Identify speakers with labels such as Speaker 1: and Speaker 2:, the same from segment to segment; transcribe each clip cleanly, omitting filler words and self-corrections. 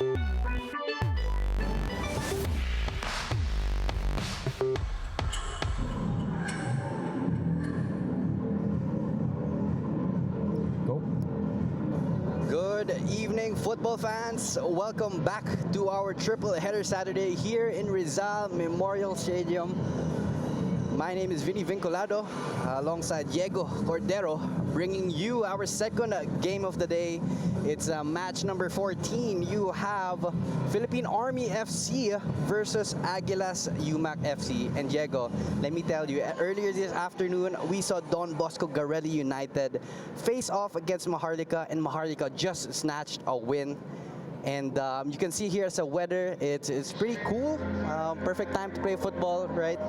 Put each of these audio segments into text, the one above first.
Speaker 1: Go.
Speaker 2: Good evening, football fans. Welcome back to our triple header Saturday here in Rizal Memorial Stadium. My name is Vinny Vinculado alongside Diego Cordero, bringing you our second game of the day. It's match number 14. You have Philippine Army FC versus Aguilas Umak FC. And Diego, let me tell you, earlier this afternoon, we saw Don Bosco Garelli United face off against Maharlika, and Maharlika just snatched a win. And you can see here as a weather, it's pretty cool. Perfect time to play football, right?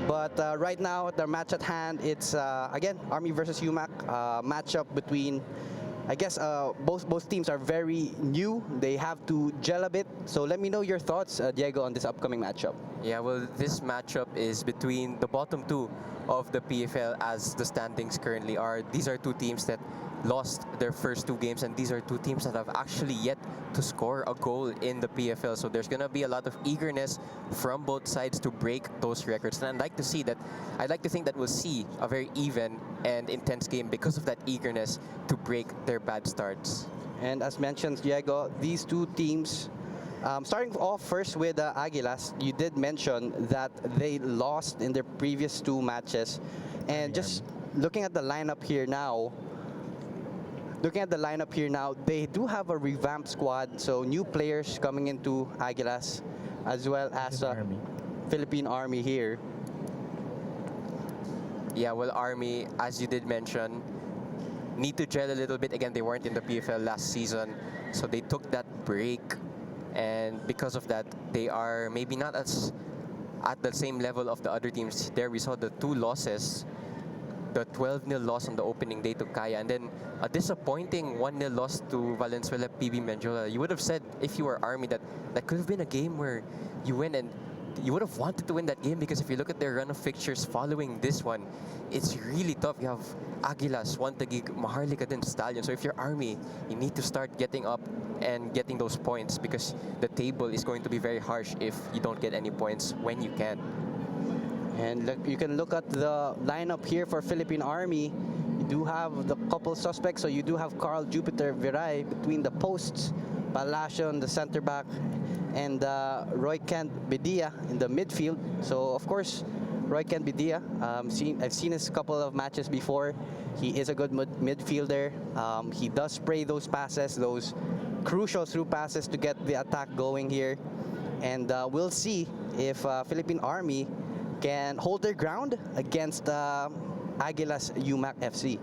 Speaker 2: But right now, the match at hand, it's again Army versus UMAC matchup between. I guess both teams are very new. They have to gel a bit. So let me know your thoughts, Diego, on this upcoming matchup.
Speaker 3: Yeah, well, this matchup is between the bottom two of the PFL as the standings currently are. These are two teams that lost their first two games, and these are two teams that have actually yet to score a goal in the PFL. So there's going to be a lot of eagerness from both sides to break those records. And I'd like to think that we'll see a very even and intense game because of that eagerness to break their bad starts.
Speaker 2: And as mentioned, Diego, these two teams, starting off first with Aguilas, you did mention that they lost in their previous two matches. And just looking at the lineup here now, they do have a revamped squad, so new players coming into Aguilas, as well as Philippine Army here.
Speaker 3: Yeah, well, Army, as you did mention, need to gel a little bit. Again, they weren't in the PFL last season, so they took that break, and because of that, they are maybe not as at the same level of the other teams. There we saw the two losses, the 12-0 loss on the opening day to Kaya, and then a disappointing 1-0 loss to Valenzuela PB Menjola. You would have said, if you were Army, that could have been a game where you win, and you would have wanted to win that game, because if you look at their run of fixtures following this one, it's really tough. You have Aguilas, Wantagig, Maharlika, then Stallion. So if you're Army, you need to start getting up and getting those points, because the table is going to be very harsh if you don't get any points when you can.
Speaker 2: And look, you can look at the lineup here for Philippine Army. You do have the couple suspects. So you do have Carl Jupiter Viray between the posts, Palacio on the center back, and Roy Kent Bedia in the midfield. So of course, Roy Kent Bedia, I've seen his couple of matches before. He is a good midfielder. He does spray those passes, those crucial through passes to get the attack going here. And we'll see if Philippine Army can hold their ground against Aguilas Umac FC.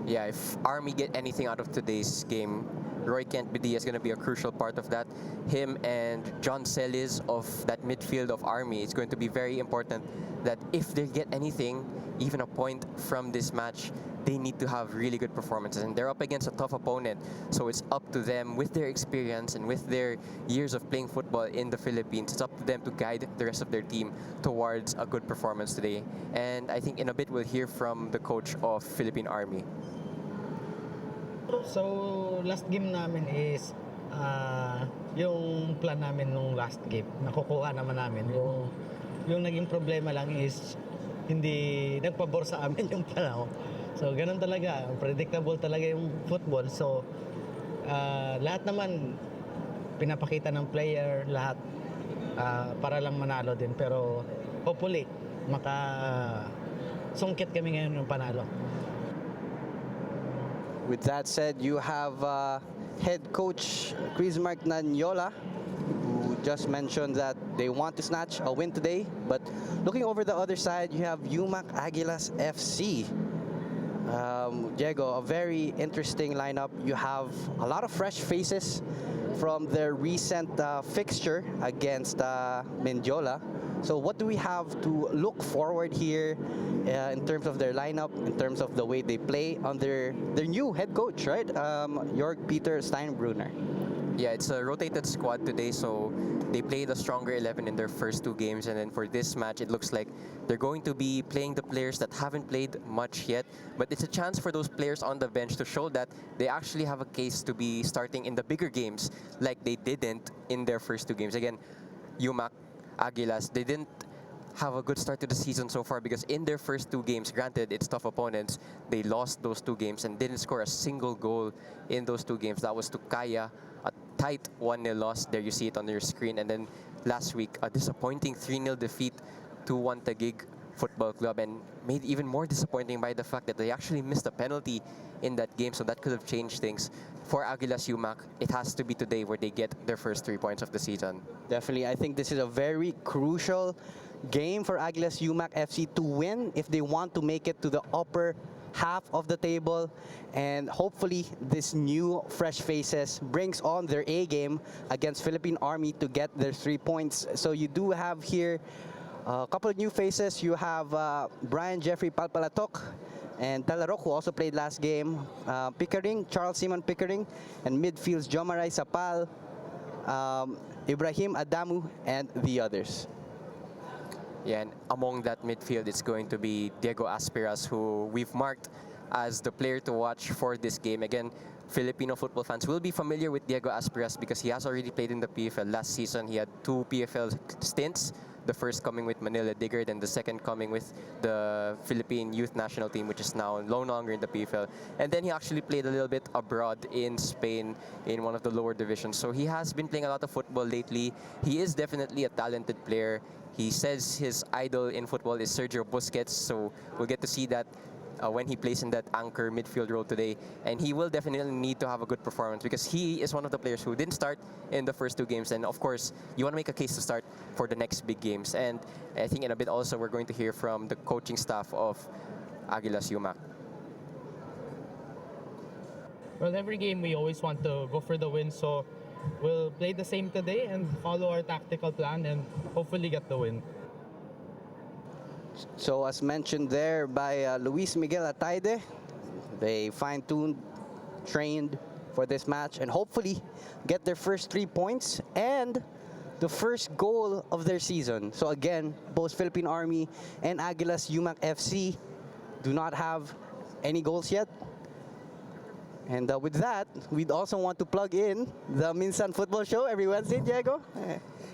Speaker 3: Yeah, if Army get anything out of today's game, Roy Kent Bedia is going to be a crucial part of that. Him and John Celis of that midfield of Army, it's going to be very important that if they get anything, even a point from this match, they need to have really good performances. And they're up against a tough opponent, so it's up to them, with their experience and with their years of playing football in the Philippines, it's up to them to guide the rest of their team towards a good performance today. And I think in a bit we'll hear from the coach of Philippine Army.
Speaker 1: So, last game namin is yung plan namin nung last game. Nakukuha naman namin. Yung naging problema lang is hindi nagpabor sa amin yung panahon. So, ganun talaga. Predictable talaga yung football. So, lahat naman pinapakita ng player, lahat para lang manalo din. Pero, hopefully, sungkit kami ngayon ng panalo.
Speaker 2: With that said, you have head coach Chris Mark Nanyola, who just mentioned that they want to snatch a win today. But looking over the other side, you have Umac Aguilas FC. Diego, a very interesting lineup. You have a lot of fresh faces from their recent fixture against Mendiola. So what do we have to look forward here in terms of their lineup, in terms of the way they play under their new head coach, right? Jörg Peter Steinbrunner.
Speaker 3: Yeah, it's a rotated squad today, so they played a stronger 11 in their first two games, and then for this match, it looks like they're going to be playing the players that haven't played much yet. But it's a chance for those players on the bench to show that they actually have a case to be starting in the bigger games, like they didn't in their first two games. Again, Umak, Aguilas, they didn't have a good start to the season so far because in their first two games, granted it's tough opponents, they lost those two games and didn't score a single goal in those two games. That was to Kaya, a tight 1-0 loss. There you see it on your screen. And then last week, a disappointing 3-0 defeat to 1 Taguig Football Club, and made even more disappointing by the fact that they actually missed a penalty in that game, so that could have changed things. For Aguilas Umak, it has to be today where they get their first 3 points of the season.
Speaker 2: Definitely, I think this is a very crucial game for Aguilas Umak FC to win if they want to make it to the upper half of the table, and hopefully this new fresh faces brings on their A game against Philippine Army to get their 3 points. So you do have here a couple of new faces. You have Brian Jeffrey Palpalatok and Talarok, who also played last game. Pickering, Charles Simon Pickering, and midfields Jomaray Sapal, Ibrahim Adamu, and the others.
Speaker 3: Yeah, and among that midfield, it's going to be Diego Aspiras, who we've marked as the player to watch for this game. Again, Filipino football fans will be familiar with Diego Aspiras because he has already played in the PFL. Last season, he had 2 PFL stints. The first coming with Manila Digger, then the second coming with the Philippine Youth National Team, which is now no longer in the PFL. And then he actually played a little bit abroad in Spain in one of the lower divisions. So he has been playing a lot of football lately. He is definitely a talented player. He says his idol in football is Sergio Busquets, so we'll get to see that when he plays in that anchor midfield role today. And he will definitely need to have a good performance because he is one of the players who didn't start in the first 2 games. And of course, you want to make a case to start for the next big games. And I think in a bit also we're going to hear from the coaching staff of Aguilas Umak.
Speaker 4: Well, every game we always want to go for the win, so we'll play the same today and follow our tactical plan and hopefully get the win.
Speaker 2: So as mentioned there by Luis Miguel Ataide, they fine-tuned, trained for this match, and hopefully get their first 3 points and the first goal of their season. So again, both Philippine Army and Aguilas Umak FC do not have any goals yet. And with that, we'd also want to plug in the Minsan Football Show every Wednesday, Diego.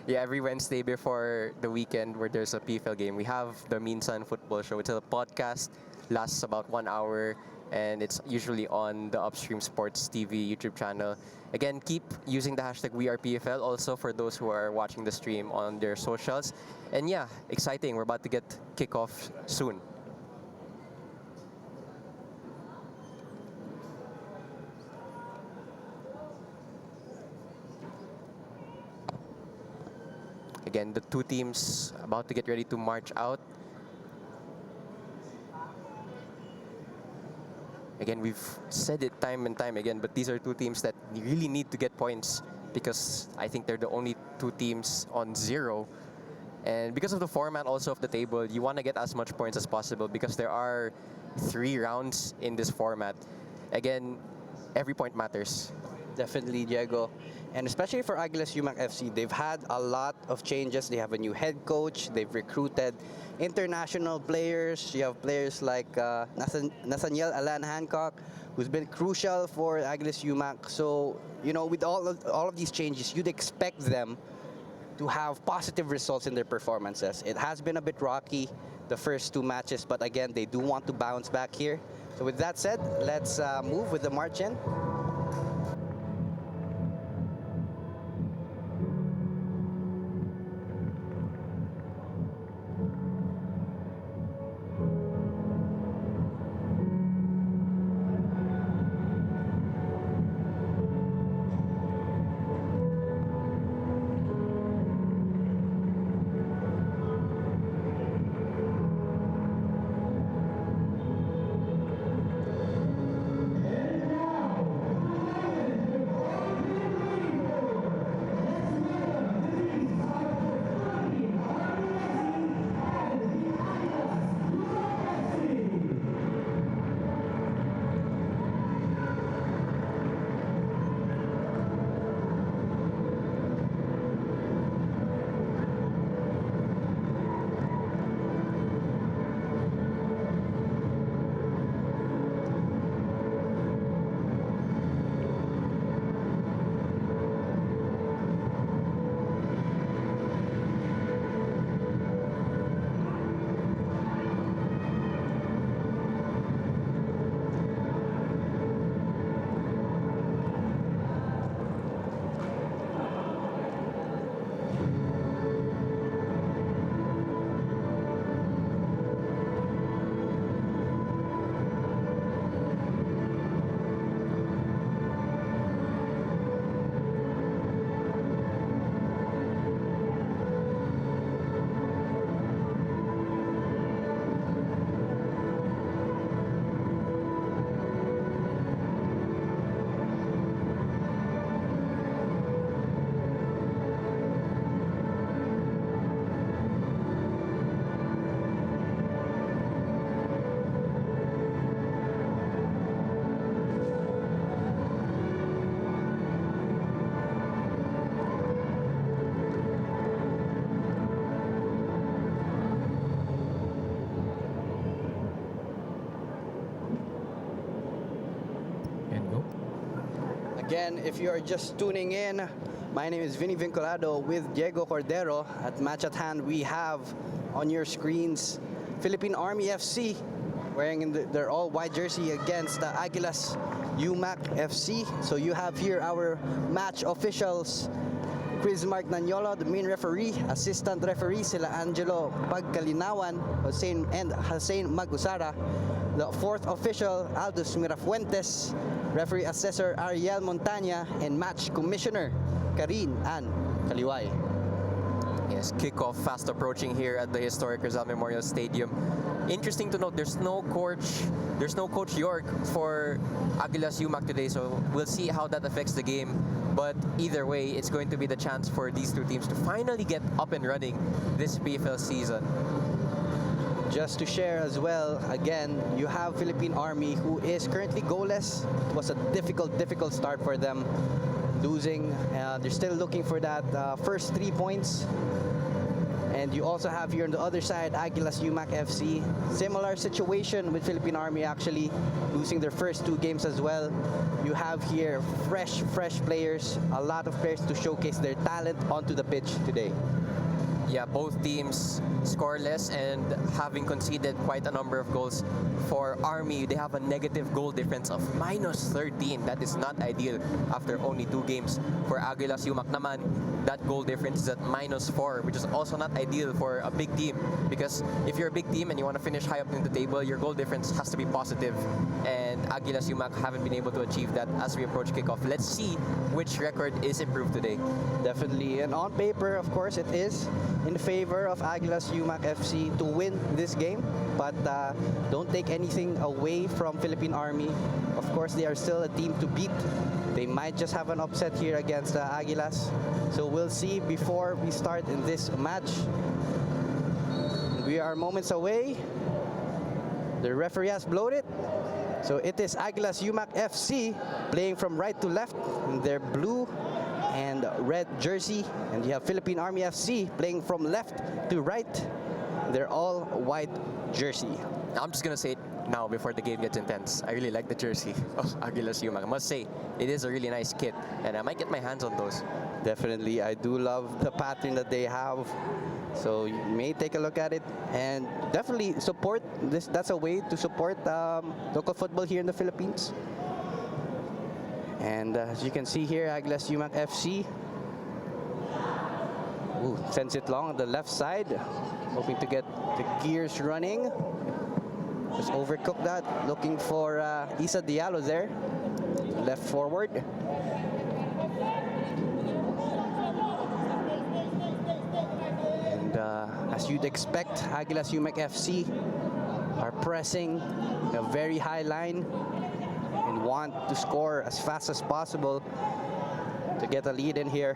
Speaker 3: Yeah, every Wednesday before the weekend where there's a PFL game, we have the Minsan Football Show. It's a podcast, lasts about 1 hour, and it's usually on the Upstream Sports TV YouTube channel. Again, keep using the hashtag WeArePFL also for those who are watching the stream on their socials. And yeah, exciting. We're about to get kickoff soon. Again, the 2 teams about to get ready to march out. Again, we've said it time and time again, but these are 2 teams that really need to get points because I think they're the only 2 teams on 0. And because of the format also of the table, you want to get as much points as possible because there are 3 rounds in this format. Again, every point matters.
Speaker 2: Definitely, Diego. And especially for Aguilas Umak FC, they've had a lot of changes. They have a new head coach. They've recruited international players. You have players like Nathaniel Alan Hancock, who's been crucial for Aguilas Umak. So, you know, with all of these changes, you'd expect them to have positive results in their performances. It has been a bit rocky the first 2 matches, but again, they do want to bounce back here. So with that said, let's move with the march-in. again, if you are just tuning in, my name is Vinny Vinculado with Diego Cordero. At Match at Hand, we have on your screens Philippine Army FC wearing their all-white jersey against the Aguilas Umak FC. So you have here our match officials. Chris Mark Nanyolo, the main referee, assistant referee sila Angelo Pagkalinawan, Hussein Magusara, the fourth official Aldous Mirafuentes, referee assessor Ariel Montaña, and match commissioner Karin Ann Kaliway.
Speaker 3: Yes, kickoff fast approaching here at the historic Rizal Memorial Stadium. Interesting to note, there's no coach York for Aguilas Umak today, so we'll see how that affects the game. But either way, it's going to be the chance for these two teams to finally get up and running this PFL season.
Speaker 2: Just to share as well, again, you have Philippine Army, who is currently goalless. It was a difficult start for them, losing. They're still looking for that first 3 points. And you also have here on the other side, Aguilas Umak FC. Similar situation with Philippine Army, actually losing their first 2 games as well. You have here fresh players, a lot of players to showcase their talent onto the pitch today.
Speaker 3: Yeah, both teams scoreless and having conceded quite a number of goals. For Army, they have a negative goal difference of -13. That is not ideal after only 2 games. For Aguilas Umak naman, that goal difference is at -4, which is also not ideal for a big team, because if you're a big team and you want to finish high up in the table, your goal difference has to be positive, and Aguilas Umak haven't been able to achieve that as we approach kickoff. Let's see which record is improved today.
Speaker 2: Definitely, and on paper, of course, it is in favor of Aguilas Umak FC to win this game, but don't take anything away from Philippine Army. Of course, they are still a team to beat. They might just have an upset here against Aguilas, so we'll see before we start in this match. We are moments away. The referee has blown it, so it is Aguilas Umak FC playing from right to left in their blue and red jersey, and you have Philippine Army FC playing from left to right. They're all white jersey.
Speaker 3: I'm just gonna say it now before the game gets intense. I really like the jersey of Aguilas Umak. I must say, it is a really nice kit, and I might get my hands on those.
Speaker 2: Definitely, I do love the pattern that they have. So you may take a look at it and definitely support this. That's a way to support local football here in the Philippines. And as you can see here, Aguilas Umak FC sends it long on the left side, hoping to get the gears running. Just overcook that, looking for Isa Diallo there, left forward. And as you'd expect, Aguilas Umak FC are pressing a very high line and want to score as fast as possible to get a lead in here.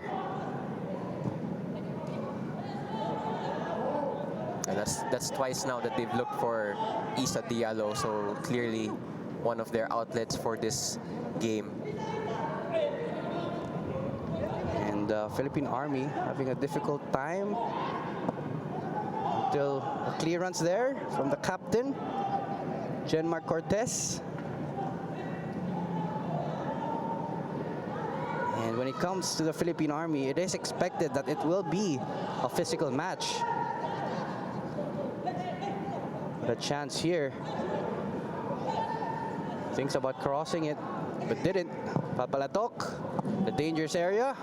Speaker 3: And that's twice now that they've looked for Isa Diallo, so clearly one of their outlets for this game.
Speaker 2: And Philippine Army having a difficult time until a clearance there from the captain, Jenmar Cortez. And when it comes to the Philippine Army, it is expected that it will be a physical match. A chance here. Thinks about crossing it, but didn't. Papalatok, the dangerous area.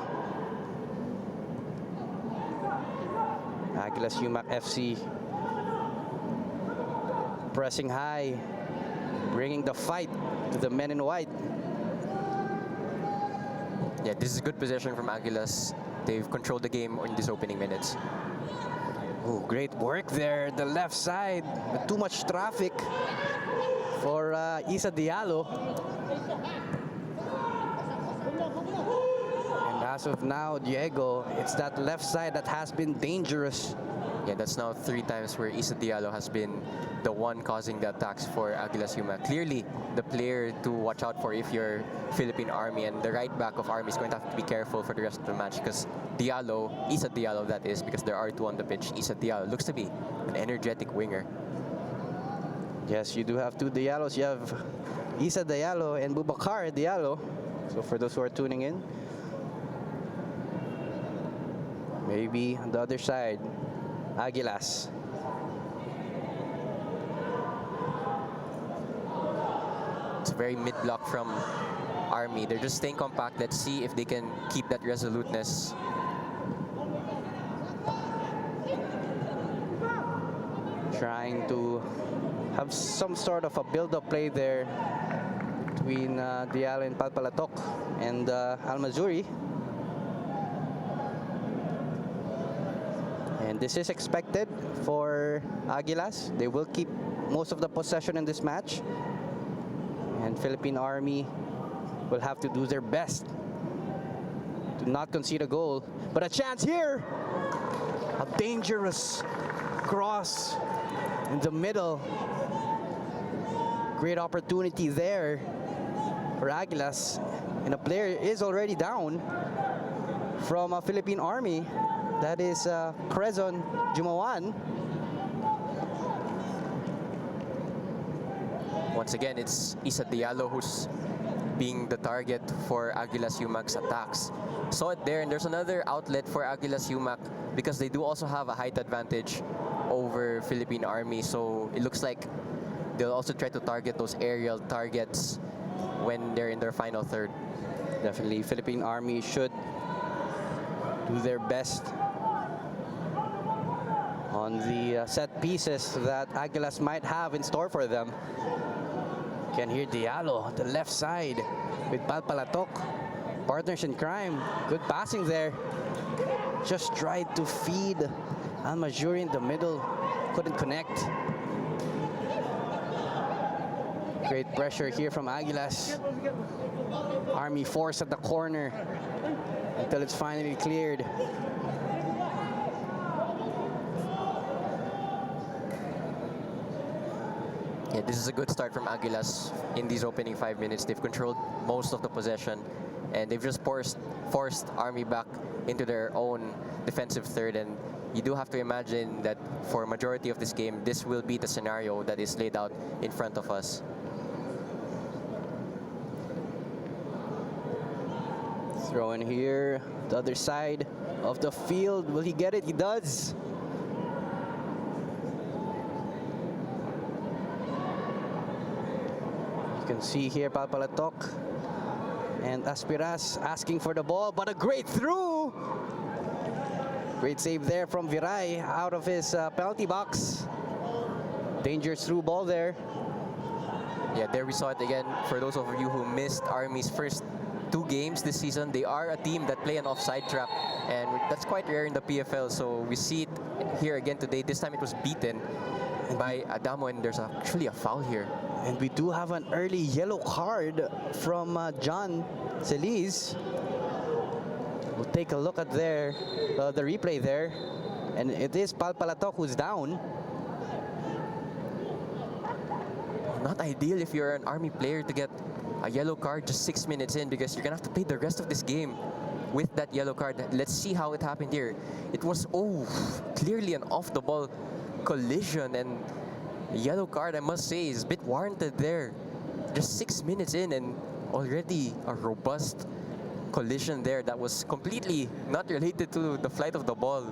Speaker 2: Aguilas Umak FC pressing high, bringing the fight to the men in white.
Speaker 3: Yeah, this is good possession from Aguilas. They've controlled the game in these opening minutes.
Speaker 2: Oh, great work there, the left side, but too much traffic for Isa Diallo. And as of now, Diego, it's that left side that has been dangerous.
Speaker 3: Yeah, that's now 3 times where Isa Diallo has been the one causing the attacks for Aguilas Umak. Clearly, the player to watch out for if you're Philippine Army, and the right back of Army is going to have to be careful for the rest of the match, because Diallo, Isa Diallo that is, because there are 2 on the pitch. Isa Diallo looks to be an energetic winger.
Speaker 2: Yes, you do have 2 Diallos. You have Isa Diallo and Bubakar Diallo. So for those who are tuning in, maybe on the other side, Aguilas.
Speaker 3: It's a very mid-block from Army. They're just staying compact. Let's see if they can keep that resoluteness.
Speaker 2: Trying to have some sort of a build-up play there between Diallo and Palpalatok and Almazuri. And this is expected for Aguilas. They will keep most of the possession in this match. And Philippine Army will have to do their best to not concede a goal. But a chance here! A dangerous cross in the middle. Great opportunity there for Aguilas. And a player is already down from a Philippine Army. That is Quezon Jumawan.
Speaker 3: Once again, it's Isa Diallo who's being the target for Aguilas Umak's attacks. Saw it there, and there's another outlet for Aguilas Umak because they do also have a height advantage over Philippine Army. So it looks like they'll also try to target those aerial targets when they're in their final third.
Speaker 2: Definitely, Philippine Army should do their best on the set pieces that Aguilas might have in store for them. Can hear Diallo, the left side with Palpalatok. Partners in crime. Good passing there. Just tried to feed Almazuri in the middle. Couldn't connect. Great pressure here from Aguilas. Army force at the corner until it's finally cleared.
Speaker 3: Yeah, this is a good start from Aguilas in these opening 5 minutes. They've controlled most of the possession, and they've just forced Army back into their own defensive third. And you do have to imagine that for a majority of this game, this will be the scenario that is laid out in front of us.
Speaker 2: Throw in here, the other side of the field. Will he get it? He does. You can see here Palpalatok and Aspiras asking for the ball, but a great through. Great save there from Viray out of his penalty box. Dangerous through ball there.
Speaker 3: Yeah, there we saw it again. For those of you who missed Army's first 2 games this season, they are a team that play an offside trap, and that's quite rare in the PFL. So we see it here again today. This time it was beaten by Adamo, and there's actually a foul here.
Speaker 2: And we do have an early yellow card from John Celis. We'll take a look at the replay there. And it is Palpalatok who's down.
Speaker 3: Not ideal if you're an Army player to get a yellow card just 6 minutes in, because you're gonna have to play the rest of this game with that yellow card. Let's see how it happened here. It was, clearly an off-the-ball collision, and a yellow card, I must say, is a bit warranted there. Just 6 minutes in, and already a robust collision there that was completely not related to the flight of the ball.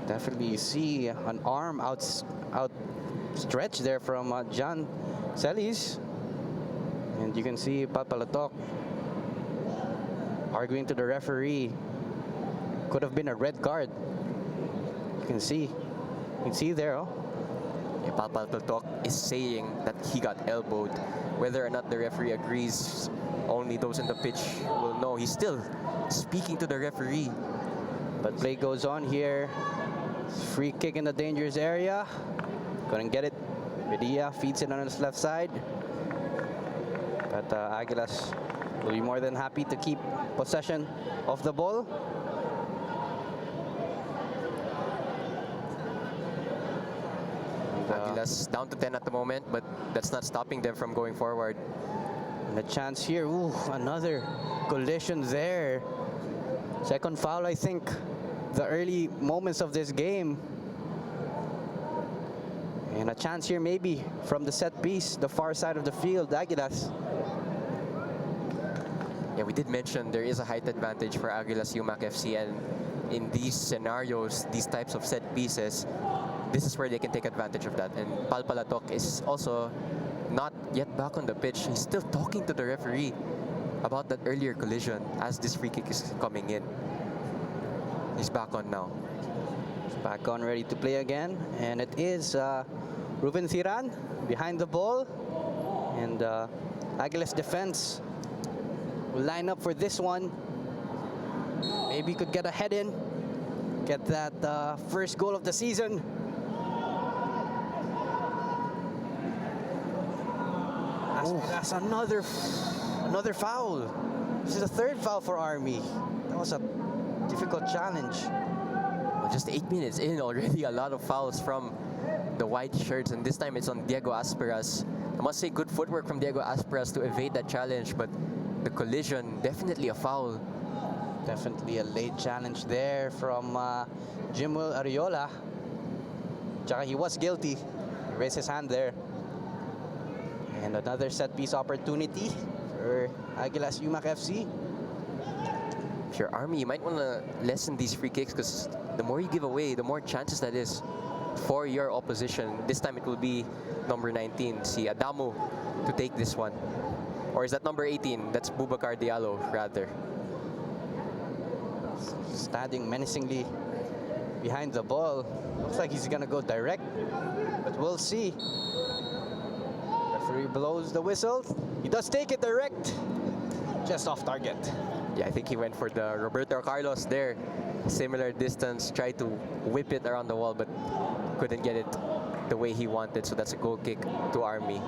Speaker 2: Definitely you see an arm outstretched there from John Celis. And you can see Palpalatok arguing to the referee. Could have been a red card. You can see there.
Speaker 3: Palpalatok is saying that he got elbowed. Whether or not the referee agrees, only those in the pitch will know. He's still speaking to the referee.
Speaker 2: But play goes on here. Free kick in the dangerous area. Couldn't get it. Vidia feeds it on his left side. But Aguilas will be more than happy to keep possession of the ball.
Speaker 3: Aguilas down to 10 at the moment, but that's not stopping them from going forward.
Speaker 2: And a chance here. Ooh, another collision there. Second foul, I think, the early moments of this game. And a chance here maybe from the set piece, the far side of the field, Aguilas.
Speaker 3: Yeah, Yeah, we did mention there is a height advantage for Aguilas Umak FC, and in these scenarios, these types of set pieces, this is where they can take advantage of that. And Palpalatok is also not yet back on the pitch. He's still talking to the referee about that earlier collision as this free kick is coming in. He's back on now.
Speaker 2: Back on, ready to play again. And it is Ruben Thiran behind the ball. And Aguilas defense will line up for this one. Maybe could get a head in. Get that first goal of the season. That's another foul. This is the third foul for Army. That was a difficult challenge.
Speaker 3: Well, just 8 minutes in already, a lot of fouls from the white shirts, and this time it's on Diego Asperas. I must say, good footwork from Diego Asperas to evade that challenge, but the collision, definitely a foul.
Speaker 2: Definitely a late challenge there from Jimwell Ariola. Tsaka he was guilty. He raised his hand there. And another set piece opportunity for Aguilas Umak FC.
Speaker 3: If you're Army, you might want to lessen these free kicks, because the more you give away, the more chances that is for your opposition. This time it will be number 19, si Adamu, to take this one. Or is that number 18? That's Boubacar Diallo, rather.
Speaker 2: Standing menacingly behind the ball. Looks like he's gonna go direct, but we'll see. Referee blows the whistle. He does take it direct, just off target.
Speaker 3: Yeah, I think he went for the Roberto Carlos there. Similar distance, tried to whip it around the wall, but couldn't get it the way he wanted. So that's a goal kick to Army.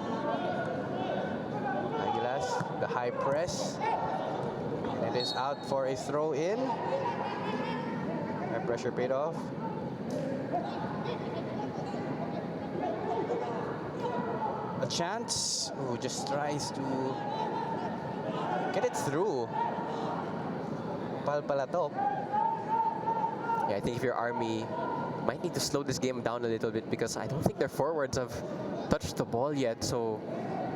Speaker 2: Aguilas, the high press. It is out for a throw in. High pressure paid off. A chance. Who just tries to get it through. Palpalatok.
Speaker 3: Yeah, I think if you're Army, might need to slow this game down a little bit, because I don't think their forwards have touched the ball yet. So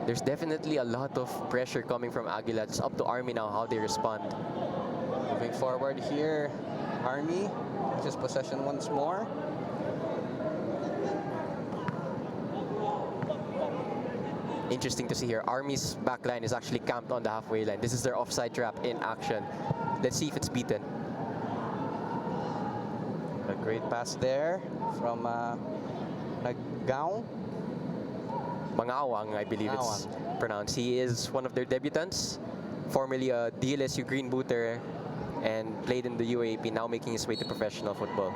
Speaker 3: there's definitely a lot of pressure coming from Aguila. It's up to Army now how they respond.
Speaker 2: Moving forward here, Army just possession once more.
Speaker 3: Interesting to see here. Army's back line is actually camped on the halfway line. This is their offside trap in action. Let's see if it's beaten.
Speaker 2: A great pass there from Nagao.
Speaker 3: Mangawang, I believe it's pronounced. He is one of their debutants, formerly a DLSU Green Booter, and played in the UAP, now making his way to professional football.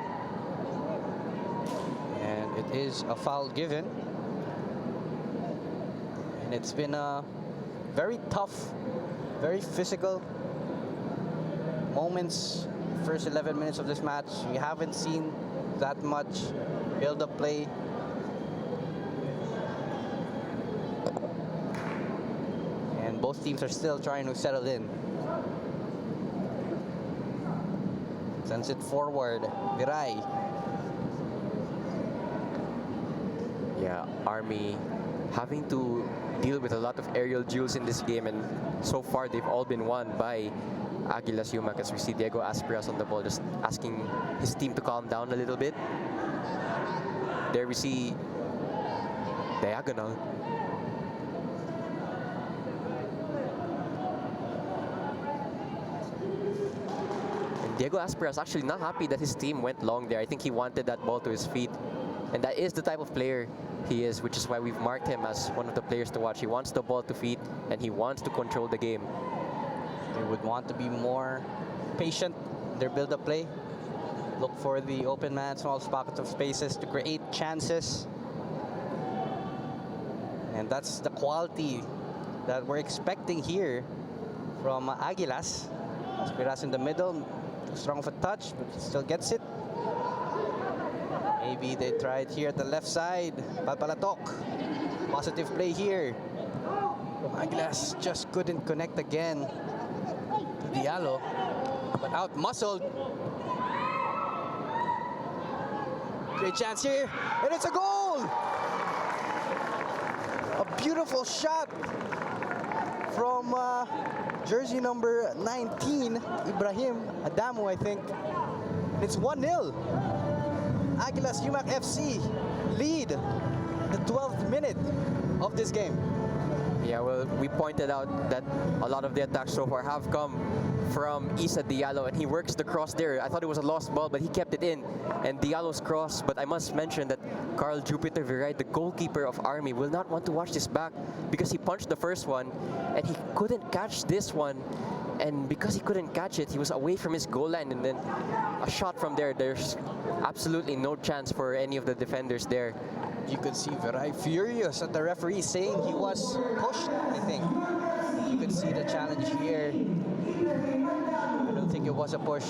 Speaker 2: And it is a foul given. And it's been a very tough, very physical moments. First 11 minutes of this match, we haven't seen that much build-up play. And both teams are still trying to settle in. Sends it forward, Viray.
Speaker 3: Yeah, Army having to deal with a lot of aerial duels in this game, and so far they've all been won by Aguilas Umak, as we see Diego Asperas on the ball, just asking his team to calm down a little bit. There we see diagonal. And Diego Asperas actually not happy that his team went long there. I think he wanted that ball to his feet. And that is the type of player he is, which is why we've marked him as one of the players to watch. He wants the ball to feet, and he wants to control the game.
Speaker 2: They would want to be more patient in their build-up play. Look for the open man, small pockets of spaces to create chances. And that's the quality that we're expecting here from Aguilas. Asperas in the middle, too strong of a touch, but still gets it. Maybe they tried here at the left side. Palpalatok. Positive play here. Aguilas just couldn't connect again. Diallo, but out-muscled. Great chance here, and it's a goal! A beautiful shot from jersey number 19, Ibrahim Adamu, I think. It's 1-0. Aguilas Umak FC lead the 12th minute of this game.
Speaker 3: Yeah, well, we pointed out that a lot of the attacks so far have come from Isa Diallo, and he works the cross there. I thought it was a lost ball, but he kept it in. And Diallo's cross, but I must mention that Carl Jupiter Viray, the goalkeeper of Army, will not want to watch this back because he punched the first one, and he couldn't catch this one. And because he couldn't catch it, he was away from his goal line, and then a shot from there, there's absolutely no chance for any of the defenders there.
Speaker 2: You could see Viray furious at the referee saying he was pushed, I think. You could see the challenge here. I don't think it was a push.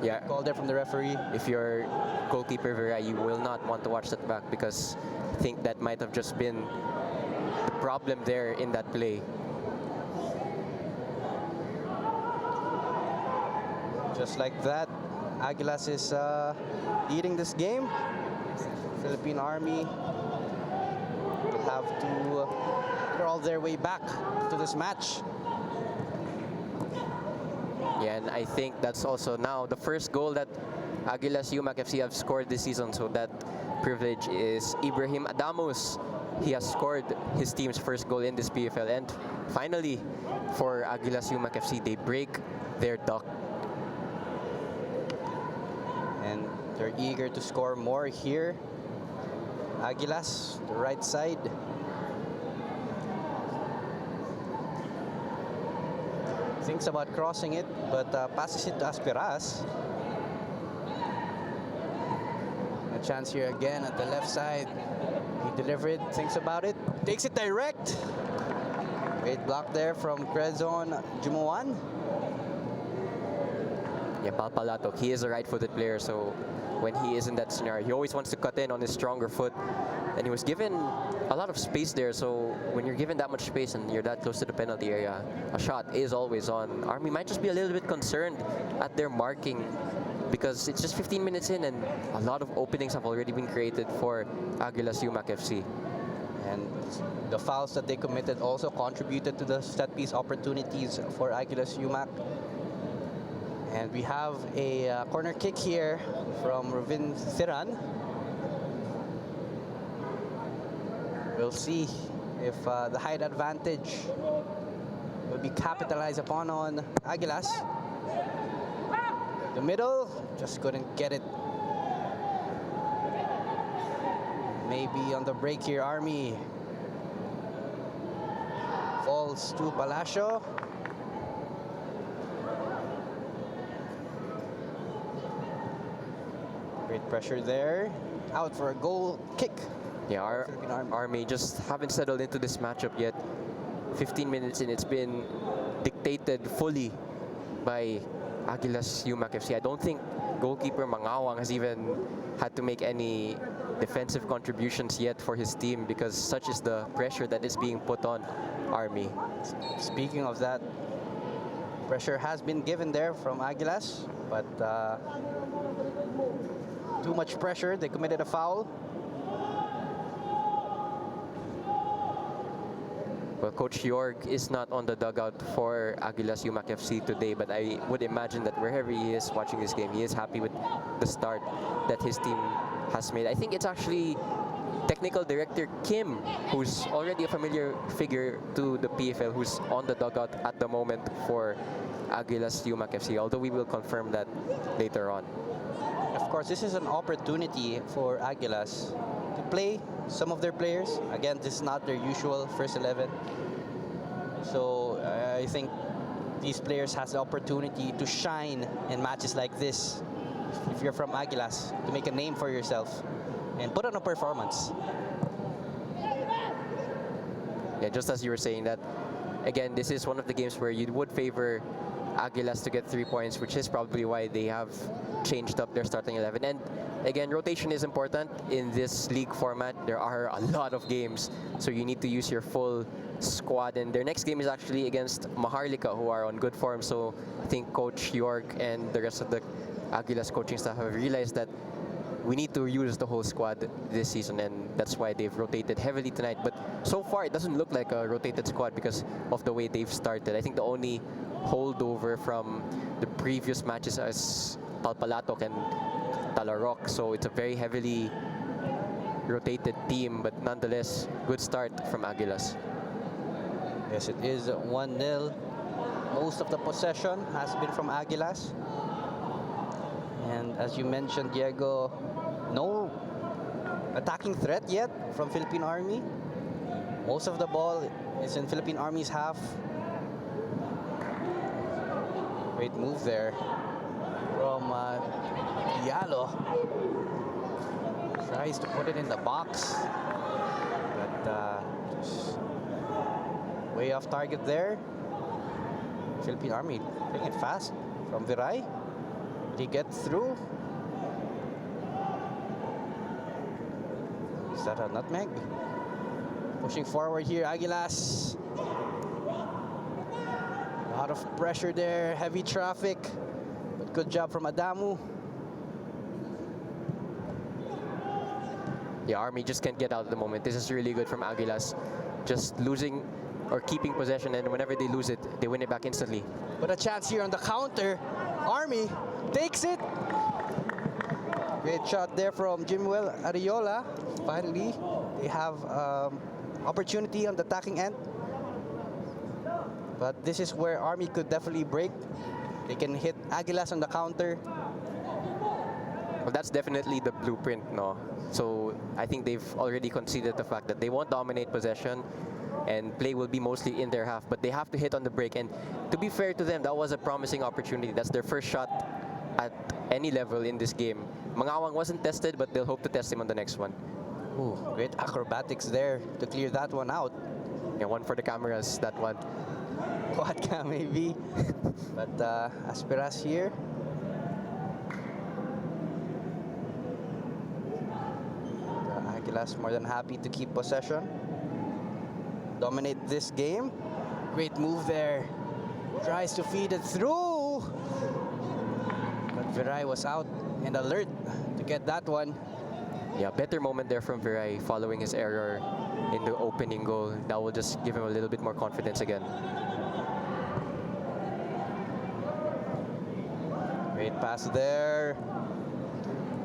Speaker 3: Yeah,
Speaker 2: Called there from the referee.
Speaker 3: if you're goalkeeper Viray, you will not want to watch that back because I think that might have just been the problem there in that play.
Speaker 2: Just like that, Aguilas is leading this game. Philippine Army will have to crawl their way back to this match.
Speaker 3: Yeah, and I think that's also now the first goal that Aguilas Umak FC have scored this season, so that privilege is Ibrahim Adamus. He has scored his team's first goal in this PFL, and finally for Aguilas Umak FC, they break their duck.
Speaker 2: And they're eager to score more here. Aguilas, the right side. Thinks about crossing it, but passes it to Asperas. A chance here again at the left side. He delivered, thinks about it, takes it direct. Great block there from Quezon Jumuan.
Speaker 3: Yeah, Palpalato, he is a right-footed player, so when he is in that scenario, he always wants to cut in on his stronger foot. And he was given a lot of space there, so when you're given that much space and you're that close to the penalty area, a shot is always on. Army might just be a little bit concerned at their marking because it's just 15 minutes in and a lot of openings have already been created for Aguilas Umak FC.
Speaker 2: And the fouls that they committed also contributed to the set piece opportunities for Aguilas Umak. And we have a corner kick here from Ravin Thiran. We'll see if the height advantage will be capitalized upon on Aguilas. The middle, just couldn't get it. Maybe on the break here, Army. Falls to Palacio. Great pressure there. Out for a goal kick.
Speaker 3: Yeah, our
Speaker 2: Philippine Army.
Speaker 3: Army just haven't settled into this matchup yet. 15 minutes in, it's been dictated fully by Aguilas Umak FC. I don't think goalkeeper Mangawang has even had to make any defensive contributions yet for his team because such is the pressure that is being put on Army.
Speaker 2: Speaking of that, pressure has been given there from Aguilas, but too much pressure. They committed a foul.
Speaker 3: Well, Coach Yorg is not on the dugout for Aguilas Umak FC today, but I would imagine that wherever he is watching this game, he is happy with the start that his team has made. I think it's actually Technical Director Kim, who's already a familiar figure to the PFL, who's on the dugout at the moment for Aguilas Umak FC, although we will confirm that later on.
Speaker 2: Of course, this is an opportunity for Aguilas to play some of their players. Again, this is not their usual first 11. So I think these players has the opportunity to shine in matches like this. If you're from Aguilas, to make a name for yourself and put on a performance.
Speaker 3: Yeah, just as you were saying that, again, this is one of the games where you would favor Aguilas to get 3 points, which is probably why they have changed up their starting 11. And again, rotation is important in this league format. There are a lot of games, so you need to use your full squad. And their next game is actually against Maharlika, who are on good form. So I think Coach York and the rest of the Aguilas coaching staff have realized that we need to use the whole squad this season, and that's why they've rotated heavily tonight. But so far, it doesn't look like a rotated squad because of the way they've started. I think the only holdover from the previous matches is Palpalatok and Talarok, so it's a very heavily rotated team, but nonetheless, good start from Aguilas.
Speaker 2: Yes, it is 1-0. Most of the possession has been from Aguilas. And as you mentioned, Diego, no attacking threat yet from Philippine Army. Most of the ball is in Philippine Army's half. Great move there from Diallo. Tries to put it in the box, but just way off target there. Philippine Army playing it fast from Viray. Did he get through? Is that a nutmeg? Pushing forward here, Aguilas. A lot of pressure there, heavy traffic, but good job from Adamu.
Speaker 3: Yeah, Army just can't get out at the moment. This is really good from Aguilas. Just losing or keeping possession, and whenever they lose it, they win it back instantly.
Speaker 2: But a chance here on the counter. Army takes it. Great shot there from Jimuel Ariola. Finally, they have opportunity on the attacking end. But this is where Army could definitely break. They can hit Aguilas on the counter.
Speaker 3: Well, that's definitely the blueprint, no? So I think they've already conceded the fact that they won't dominate possession and play will be mostly in their half, but they have to hit on the break. And to be fair to them, that was a promising opportunity. That's their first shot at any level in this game. Mangawang wasn't tested, but they'll hope to test him on the next one.
Speaker 2: Ooh, great acrobatics there to clear that one out.
Speaker 3: Yeah, one for the cameras, that one.
Speaker 2: Quad cam maybe. But Asperas here. Aguilas more than happy to keep possession. Dominate this game. Great move there. Tries to feed it through. But Viray was out and alert to get that one.
Speaker 3: Yeah, better moment there from Viray following his error in the opening goal. That will just give him a little bit more confidence again.
Speaker 2: Great pass there.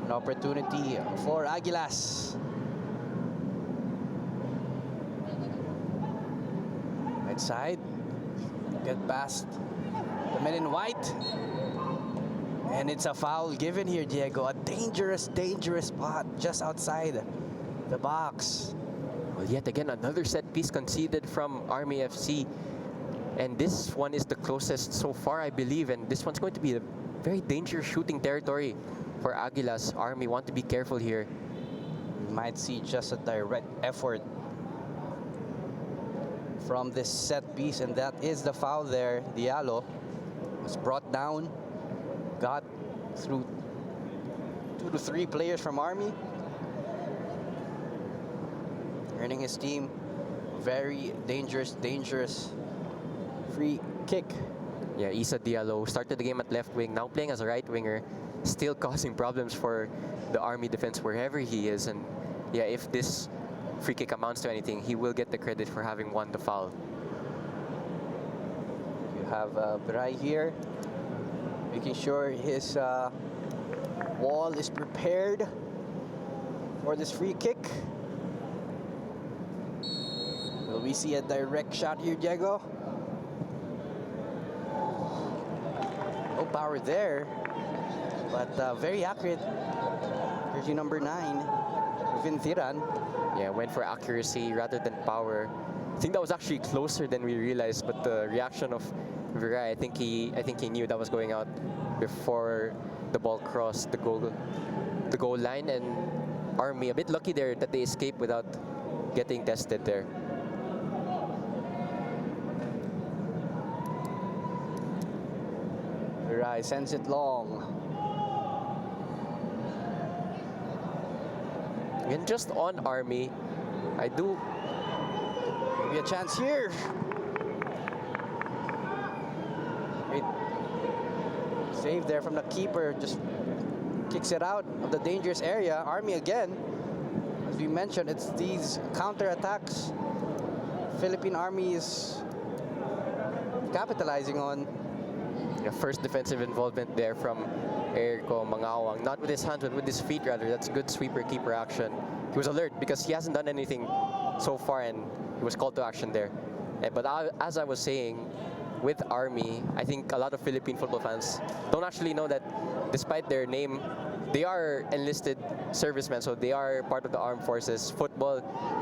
Speaker 2: An opportunity for Aguilas. Right side. Get past the men in white. And it's a foul given here, Diego. A dangerous, dangerous spot just outside the box.
Speaker 3: Well, yet again, another set piece conceded from Army FC. And this one is the closest so far, I believe. And this one's going to be a very dangerous shooting territory for Aguilas. Army want to be careful here.
Speaker 2: We might see just a direct effort from this set piece, and that is the foul there. Diallo was brought down, got through 2 to 3 players from Army, earning his team very dangerous free kick.
Speaker 3: Yeah, Isa Diallo started the game at left wing, now playing as a right winger, still causing problems for the Army defense wherever he is. And yeah, if this free kick amounts to anything, he will get the credit for having won the foul.
Speaker 2: You have Viray here, making sure his wall is prepared for this free kick. Will we see a direct shot here, Diego? No power there, but very accurate. Jersey number 9, Vintiran.
Speaker 3: Yeah, went for accuracy rather than power. I think that was actually closer than we realized, but the reaction of Viray, I think he knew that was going out before the ball crossed the goal line. And Army a bit lucky there that they escaped without getting tested there.
Speaker 2: Viray sends it long.
Speaker 3: And just on Army, I do
Speaker 2: Maybe a chance here. Great save there from the keeper. Just kicks it out of the dangerous area. Army again. As we mentioned, it's these counter-attacks Philippine Army is capitalizing on.
Speaker 3: Yeah, first defensive involvement there from Eriko Mangawang. Not with his hands, but with his feet rather. That's good sweeper-keeper action. He was alert because he hasn't done anything so far and he was called to action there. But as I was saying, with Army, I think a lot of Philippine football fans don't actually know that despite their name, they are enlisted servicemen, so they are part of the armed forces. Football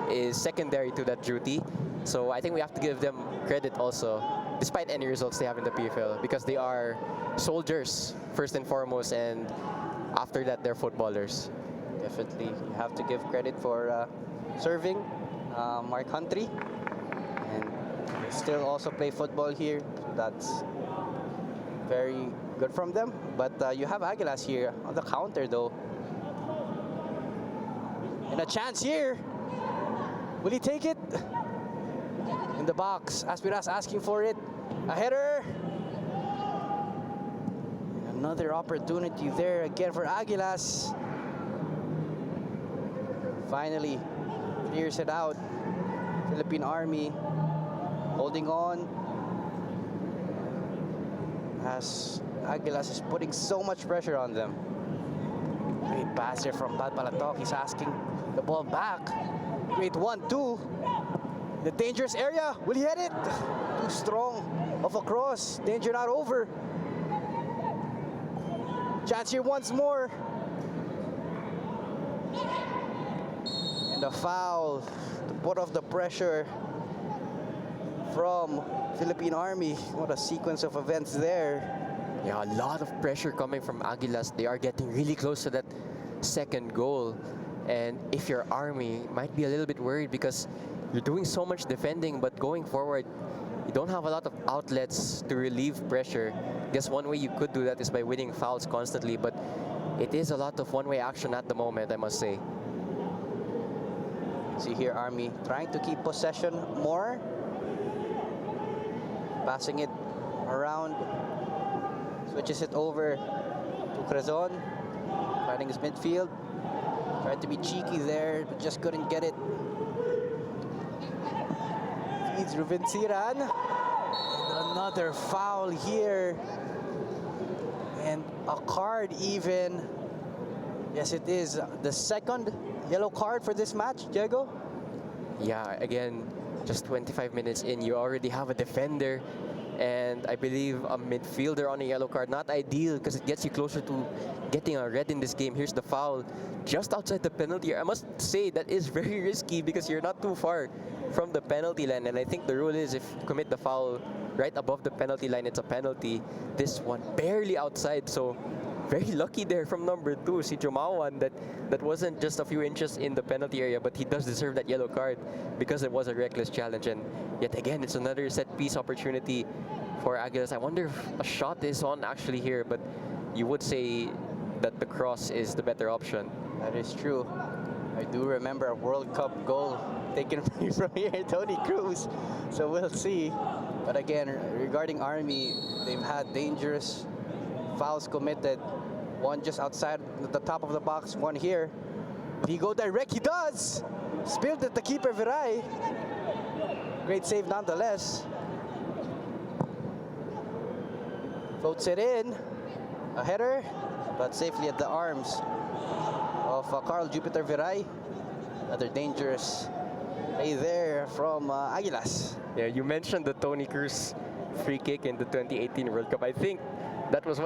Speaker 3: is secondary to that duty. So I think we have to give them credit also, despite any results they have in the PFL, because they are soldiers first and foremost, and after that they're footballers.
Speaker 2: Definitely you have to give credit for serving our country, and they still also play football here, so that's very good from them. But you have Aguilas here on the counter though, and a chance here. Will he take it? In the box, Aspiras asking for it. A header. Another opportunity there again for Aguilas. Finally clears it out. Philippine Army holding on as Aguilas is putting so much pressure on them. Great pass here from Balbalatok. He's asking the ball back. Great 1-2. The dangerous area. Will he hit it? Too strong of a cross. Danger not over. Chance here once more. And a foul to put off the pressure from Philippine Army. What a sequence of events there.
Speaker 3: Yeah, a lot of pressure coming from Aguilas. They are getting really close to that second goal. And if you're Army, you might be a little bit worried because you're doing so much defending, but going forward, you don't have a lot of outlets to relieve pressure. I guess one way you could do that is by winning fouls constantly, but it is a lot of one-way action at the moment, I must say.
Speaker 2: See here, Army trying to keep possession more. Passing it around. Switches it over to Crazon. Finding his midfield. Tried to be cheeky there, but just couldn't get it. Feeds Ruben Siran. And another foul here. And a card even. Yes, it is the second yellow card for this match, Diego.
Speaker 3: Yeah, again, just 25 minutes in, you already have a defender and I believe a midfielder on a yellow card. Not ideal because it gets you closer to getting a red in this game. Here's the foul just outside the penalty area. I must say that is very risky because you're not too far from the penalty line, and I think the rule is if you commit the foul right above the penalty line, it's a penalty. This one barely outside, so very lucky there from number 2, si Jumawan, that wasn't just a few inches in the penalty area, but he does deserve that yellow card because it was a reckless challenge. And yet again, it's another set-piece opportunity for Aguilas. I wonder if a shot is on actually here, but you would say that the cross is the better option.
Speaker 2: That is true. I do remember a World Cup goal taken from here, Tony Cruz. So we'll see. But again, regarding Army, they've had dangerous fouls committed. One just outside the top of the box, one here. If he go direct, he does! Spilled at the keeper, Viray. Great save nonetheless. Floats it in. A header, but safely at the arms of Carl Jupiter Viray. Another dangerous play there from Aguilas.
Speaker 3: Yeah, you mentioned the Tony Cruz free kick in the 2018 World Cup. I think that was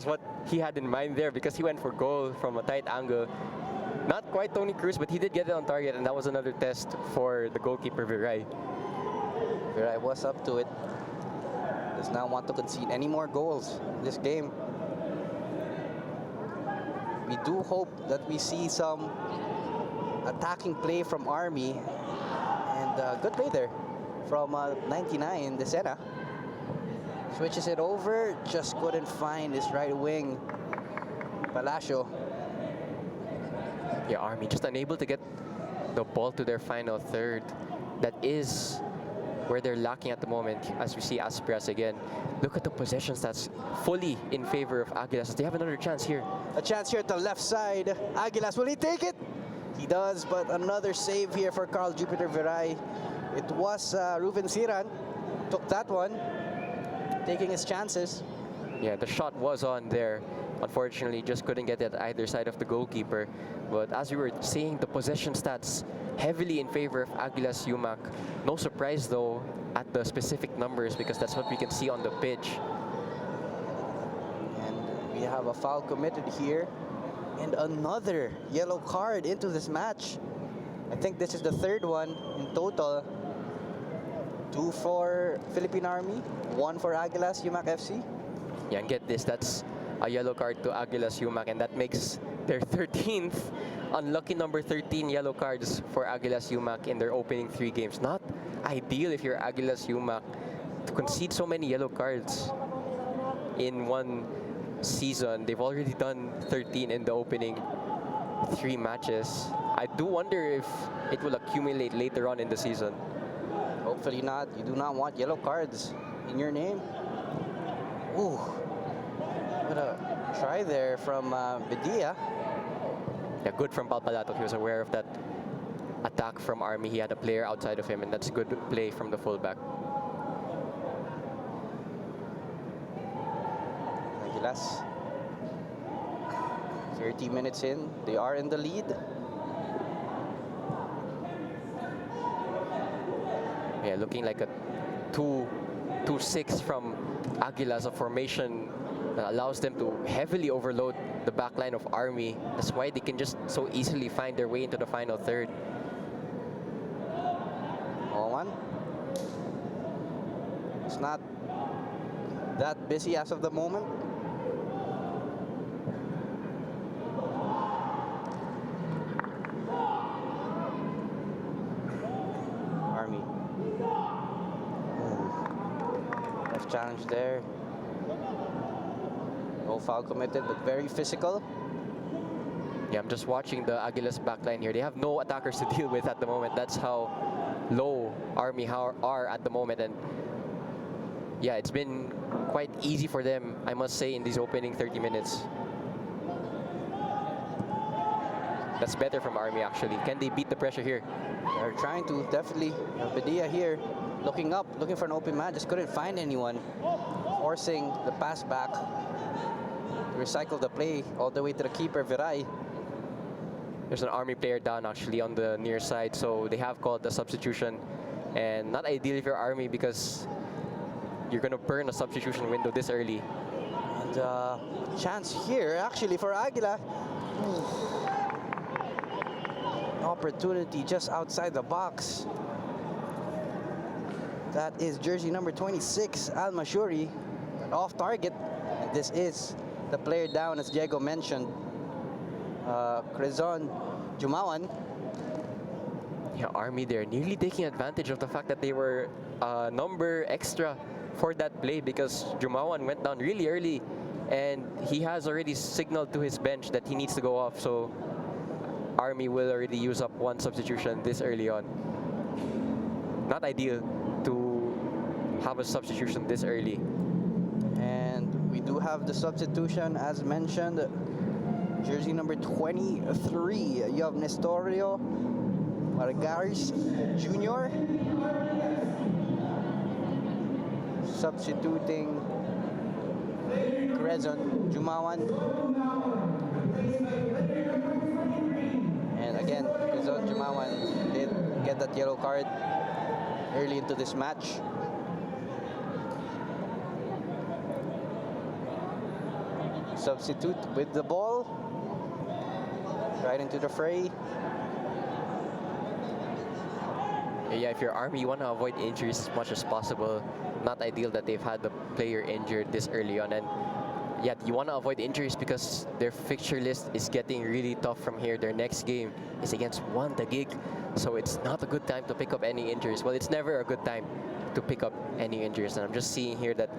Speaker 3: what he had in mind there because he went for goal from a tight angle. Not quite Tony Cruz, but he did get it on target, and that was another test for the goalkeeper Viray.
Speaker 2: Viray was up to it. Does not want to concede any more goals in this game. We do hope that we see some attacking play from Army, and good play there from 99, Decena. Switches it over, just couldn't find his right wing, Palacio.
Speaker 3: Yeah, Army just unable to get the ball to their final third. That is where they're lacking at the moment, as we see Aspras again. Look at the possessions that's fully in favor of Aguilas. They have another chance here.
Speaker 2: A chance here at the left side. Aguilas, will he take it? He does, but another save here for Carl Jupiter Viray. It was Ruben Siran. Took that one, taking his chances.
Speaker 3: Yeah, the shot was on there. Unfortunately, just couldn't get it either side of the goalkeeper. But as we were saying, the possession stats heavily in favor of Aguilas Umak. No surprise though at the specific numbers, because that's what we can see on the pitch.
Speaker 2: And we have a foul committed here. And another yellow card into this match. I think this is the third one in total. 2 for Philippine Army, 1 for Aguilas Umak FC.
Speaker 3: Yeah, and get this, that's a yellow card to Aguilas Umak, and that makes their 13th, unlucky number 13 yellow cards for Aguilas Umak in their opening 3 games. Not ideal if you're Aguilas Umak to concede so many yellow cards in one season. They've already done 13 in the opening 3 matches. I do wonder if it will accumulate later on in the season.
Speaker 2: Hopefully not. You do not want yellow cards in your name. Ooh. What a try there from Bedia.
Speaker 3: Yeah, good from Palpalato. He was aware of that attack from Army. He had a player outside of him, and that's good play from the fullback.
Speaker 2: Aguilas. 30 minutes in. They are in the lead.
Speaker 3: Yeah, looking like a 2-6 from Aguilas, a formation that allows them to heavily overload the backline of Army. That's why they can just so easily find their way into the final third.
Speaker 2: 1. It's not that busy as of the moment. Army. Tough challenge there. No foul committed, but very physical.
Speaker 3: Yeah, I'm just watching the Aguilas backline here. They have no attackers to deal with at the moment. That's how low Army are at the moment. And yeah, it's been quite easy for them, I must say, in these opening 30 minutes. That's better from Army, actually. Can they beat the pressure here?
Speaker 2: They're trying to, definitely. Bedia here, looking up, looking for an open man, just couldn't find anyone. Forcing the pass back. Recycle the play all the way to the keeper, Viray.
Speaker 3: There's an Army player down, actually, on the near side, so they have called a substitution. And not ideal if you're Army, because you're going to burn a substitution window this early.
Speaker 2: And chance here, actually, for Aguila. Opportunity just outside the box. That is jersey number 26, Al Mashuri, off target. And this is the player down, as Diego mentioned, Quezon Jumawan.
Speaker 3: Yeah, Army there nearly taking advantage of the fact that they were number extra for that play, because Jumawan went down really early and he has already signaled to his bench that he needs to go off. So Army will already use up one substitution this early on. Not ideal to have a substitution this early.
Speaker 2: And we do have the substitution, as mentioned. Jersey number 23, you have Nestorio Margaris Jr. Substituting Quezon Jumawan. And again, Quezon Jumawan did get that yellow card early into this match. Substitute with the ball. Right into the fray.
Speaker 3: Yeah, if you're Army, you want to avoid injuries as much as possible. Not ideal that they've had the player injured this early on. And yeah, you want to avoid injuries because their fixture list is getting really tough from here. Their next game is against Juan Taguig. So it's not a good time to pick up any injuries. Well, it's never a good time to pick up any injuries. And I'm just seeing here that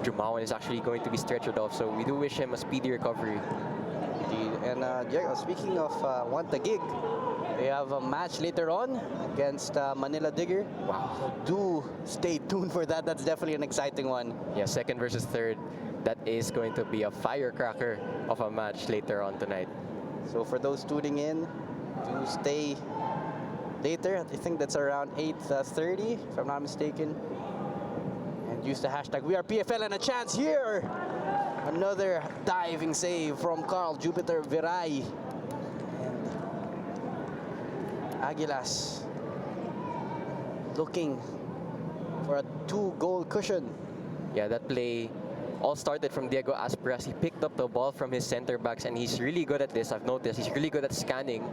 Speaker 3: Jumawan is actually going to be stretched off. So we do wish him a speedy recovery.
Speaker 2: Indeed. And Diego, speaking of one Taguig, they have a match later on against Manila Digger.
Speaker 3: Wow.
Speaker 2: So do stay tuned for that. That's definitely an exciting one.
Speaker 3: Yeah, second versus third. That is going to be a firecracker of a match later on tonight.
Speaker 2: So for those tuning in, do stay later. I think that's around 8:30, if I'm not mistaken. And use the hashtag WeArePFL and a chance here. Another diving save from Carl Jupiter Viray. And Aguilas looking for a 2-goal cushion.
Speaker 3: Yeah, that play all started from Diego Asperas. He picked up the ball from his center backs, and he's really good at this. I've noticed he's really good at scanning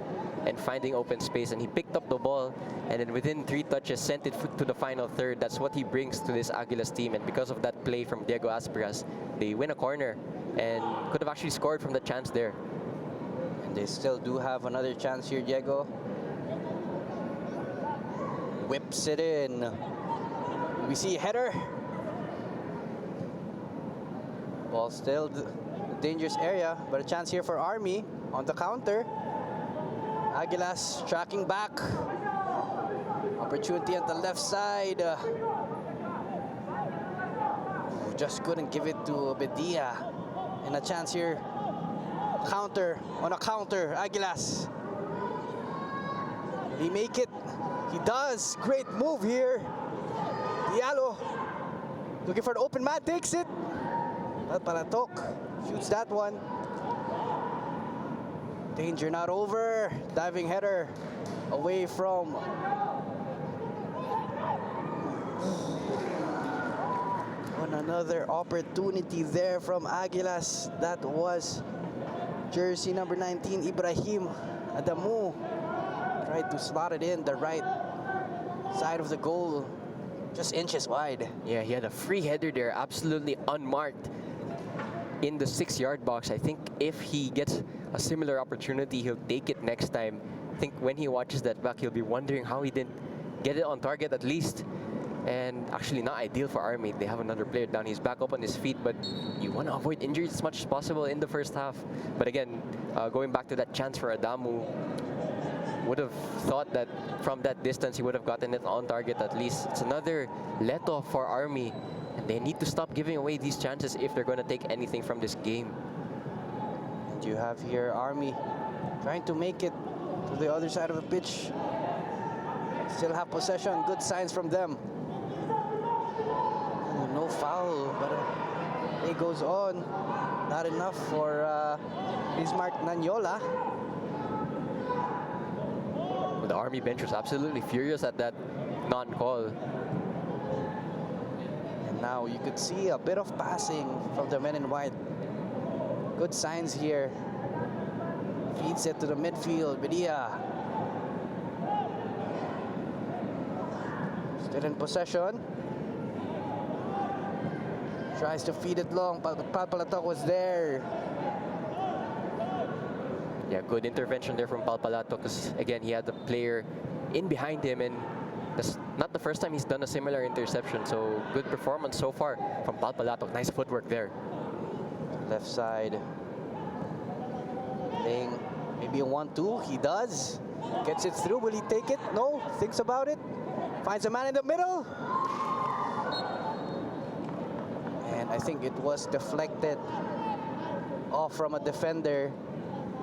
Speaker 3: and finding open space, and he picked up the ball and then within 3 touches sent it to the final third. That's what he brings to this Aguilas team, and because of that play from Diego Asperas, they win a corner and could have actually scored from the chance there.
Speaker 2: And they still do have another chance here, Diego. Whips it in. We see a header. Ball still the dangerous area, but a chance here for Army on the counter. Aguilas tracking back. Opportunity on the left side. Just couldn't give it to Bedia. And a chance here. Counter on a counter. Aguilas. He make it. He does. Great move here. Diallo looking for an open man. Takes it. Palatok shoots that one. Danger not over. Diving header away from another opportunity there from Aguilas. That was jersey number 19, Ibrahim Adamu. Tried to slot it in the right side of the goal, just inches wide.
Speaker 3: Yeah, he had a free header there, absolutely unmarked in the 6-yard box. I think if he gets a similar opportunity, he'll take it next time. I think when he watches that back, he'll be wondering how he didn't get it on target at least. And actually not ideal for Army. They have another player down. He's back up on his feet, but you want to avoid injuries as much as possible in the first half. But again, going back to that chance for Adamu, would have thought that from that distance he would have gotten it on target at least. It's another let-off for Army. And they need to stop giving away these chances if they're going to take anything from this game.
Speaker 2: And you have here Army trying to make it to the other side of the pitch. Still have possession. Good signs from them. Ooh, no foul, but it goes on. Not enough for Bismarck Nanyola.
Speaker 3: The Army bench was absolutely furious at that non-call.
Speaker 2: And now you could see a bit of passing from the men in white. Good signs here. Feeds it to the midfield. Bedia. Still in possession. Tries to feed it long, but Palpalatok was there.
Speaker 3: Yeah, good intervention there from Palpalato because, again, he had the player in behind him, and that's not the first time he's done a similar interception. So, good performance so far from Palpalato. Nice footwork there.
Speaker 2: Left side. Playing maybe a 1-2. He does. Gets it through. Will he take it? No. Thinks about it. Finds a man in the middle. And I think it was deflected off from a defender,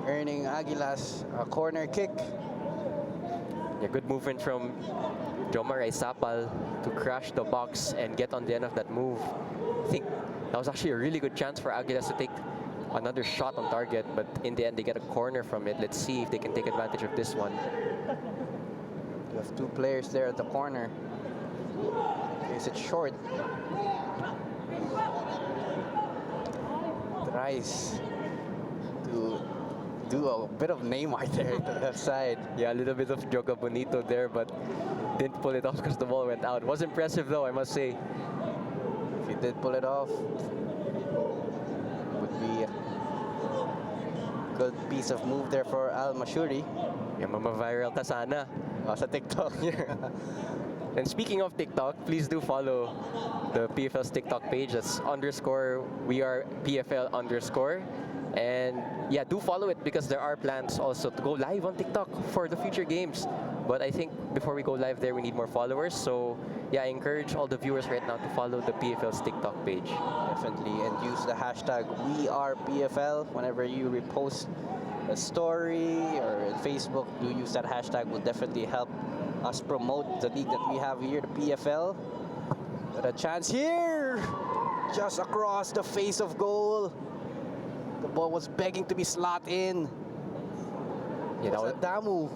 Speaker 2: earning Aguilas a corner kick.
Speaker 3: Yeah, good movement from Jomar Sapal to crash the box and get on the end of that move. I think that was actually a really good chance for Aguilas to take another shot on target, but in the end they get a corner from it. Let's see if they can take advantage of this one.
Speaker 2: You have 2 players there at the corner. Plays it short. Tries to do a bit of Neymar there at the left side.
Speaker 3: Yeah, a little bit of Joga Bonito there, but didn't pull it off because the ball went out. Was impressive though, I must say.
Speaker 2: If he did pull it off, would be a good piece of move there for Al Mashuri.
Speaker 3: Yeah, mama-viral ka sana.
Speaker 2: Sa TikTok.
Speaker 3: And speaking of TikTok, please do follow the PFL's TikTok page. That's _WeArePFL_. And yeah, do follow it because there are plans also to go live on TikTok for the future games. But I think before we go live there, we need more followers. So yeah, I encourage all the viewers right now to follow the PFL's TikTok page.
Speaker 2: Definitely, and use the hashtag WeArePFL whenever you repost a story or in Facebook. Do use that hashtag. Will definitely help us promote the league that we have here, the PFL. But a chance here, just across the face of goal. The ball was begging to be slot in.
Speaker 3: Yeah, that was
Speaker 2: Damu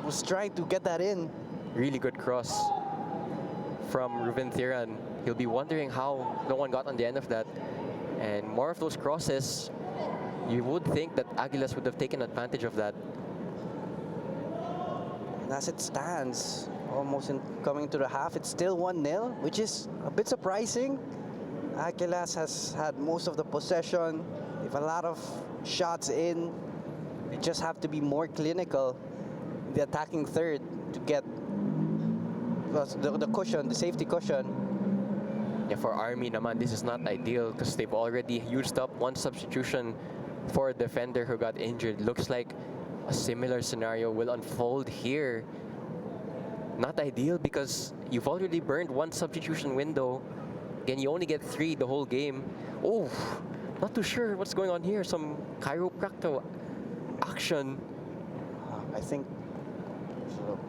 Speaker 2: was trying to get that in.
Speaker 3: really good cross from Ruben Thiran. He'll be wondering how no one got on the end of that. And more of those crosses, you would think that Aguilas would have taken advantage of that.
Speaker 2: And as it stands, almost coming to the half, it's still 1-0, which is a bit surprising. Aguilas has had most of the possession. They have a lot of shots in. They just have to be more clinical in the attacking third to get the cushion, the safety cushion.
Speaker 3: Yeah, for Army naman, this is not ideal because they've already used up one substitution for a defender who got injured. Looks like a similar scenario will unfold here. Not ideal because you've already burned one substitution window. Again, you only get 3 the whole game. Oh, not too sure what's going on here. Some chiropractor action.
Speaker 2: I think so.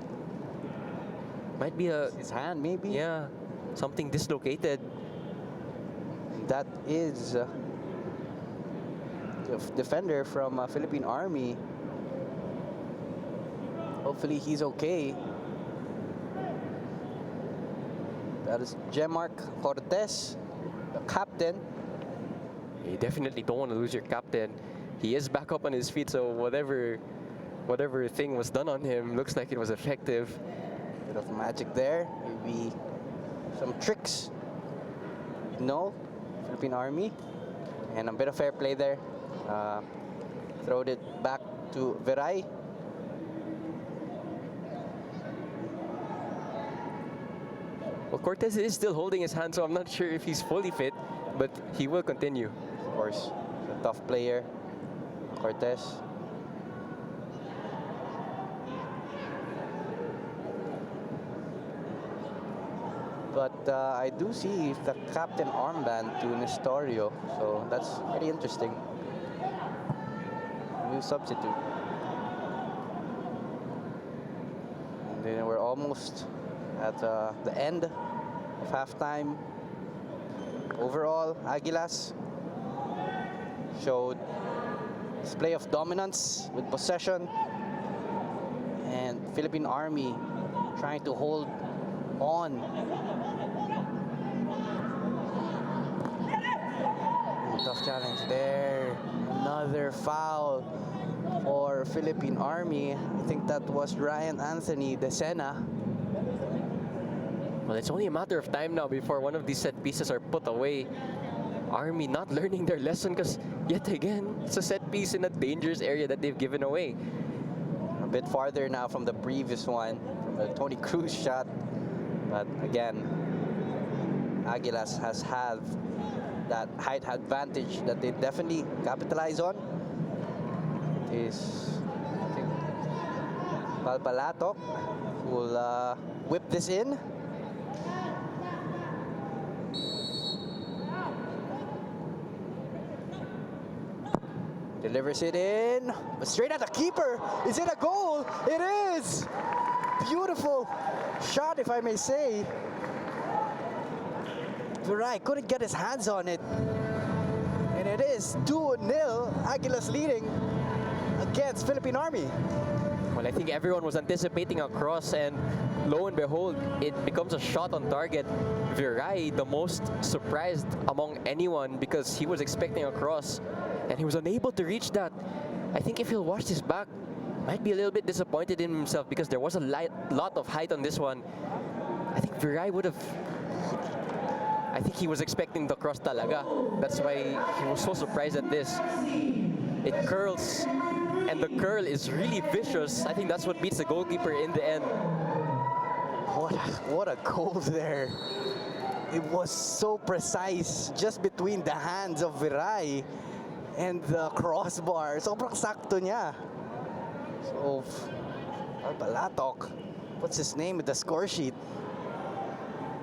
Speaker 3: Might be a,
Speaker 2: His hand, maybe.
Speaker 3: yeah, something dislocated.
Speaker 2: That is the defender from Philippine Army. Hopefully he's okay. That is Jemark Cortez, the captain.
Speaker 3: You definitely don't want to lose your captain. He is back up on his feet, so whatever thing was done on him looks like it was effective.
Speaker 2: Bit of magic there. Maybe some tricks. No, Philippine Army. And a bit of fair play there. Throwed it back to Viray.
Speaker 3: Well, Cortez is still holding his hand, so I'm not sure if he's fully fit, but he will continue.
Speaker 2: Of course, a tough player, Cortez. But I do see the captain armband to Nestorio, so that's very interesting. New substitute. And then we're almost at the end of halftime. Overall, Aguilas showed display of dominance with possession, and Philippine Army trying to hold on. Tough challenge there. Another foul for Philippine Army. I think that was Ryan Anthony Decena.
Speaker 3: Well, it's only a matter of time now before one of these set pieces are put away. Army not learning their lesson because yet again, it's a set piece in a dangerous area that they've given away.
Speaker 2: A bit farther now from the previous one, from the Tony Cruz shot. But again, Aguilas has had that height advantage that they definitely capitalize on. It is, I think, Palpalatok who will whip this in. Delivers it in, but straight at the keeper. Is it a goal? It is! Beautiful shot, if I may say. Viray couldn't get his hands on it. And it is 2-0, Aguilas leading against Philippine Army.
Speaker 3: Well, I think everyone was anticipating a cross, and lo and behold, it becomes a shot on target. Viray, the most surprised among anyone because he was expecting a cross, and he was unable to reach that. I think if he'll watch this back, might be a little bit disappointed in himself because there was a lot of height on this one. I think Viray would have... I think he was expecting the cross talaga. That's why he was so surprised at this. It curls, and the curl is really vicious. I think that's what beats the goalkeeper in the end.
Speaker 2: What a goal there. It was so precise, just between the hands of Viray. And the crossbar, sobrang sakto niya. So, Palpalatok puts his name in the score sheet.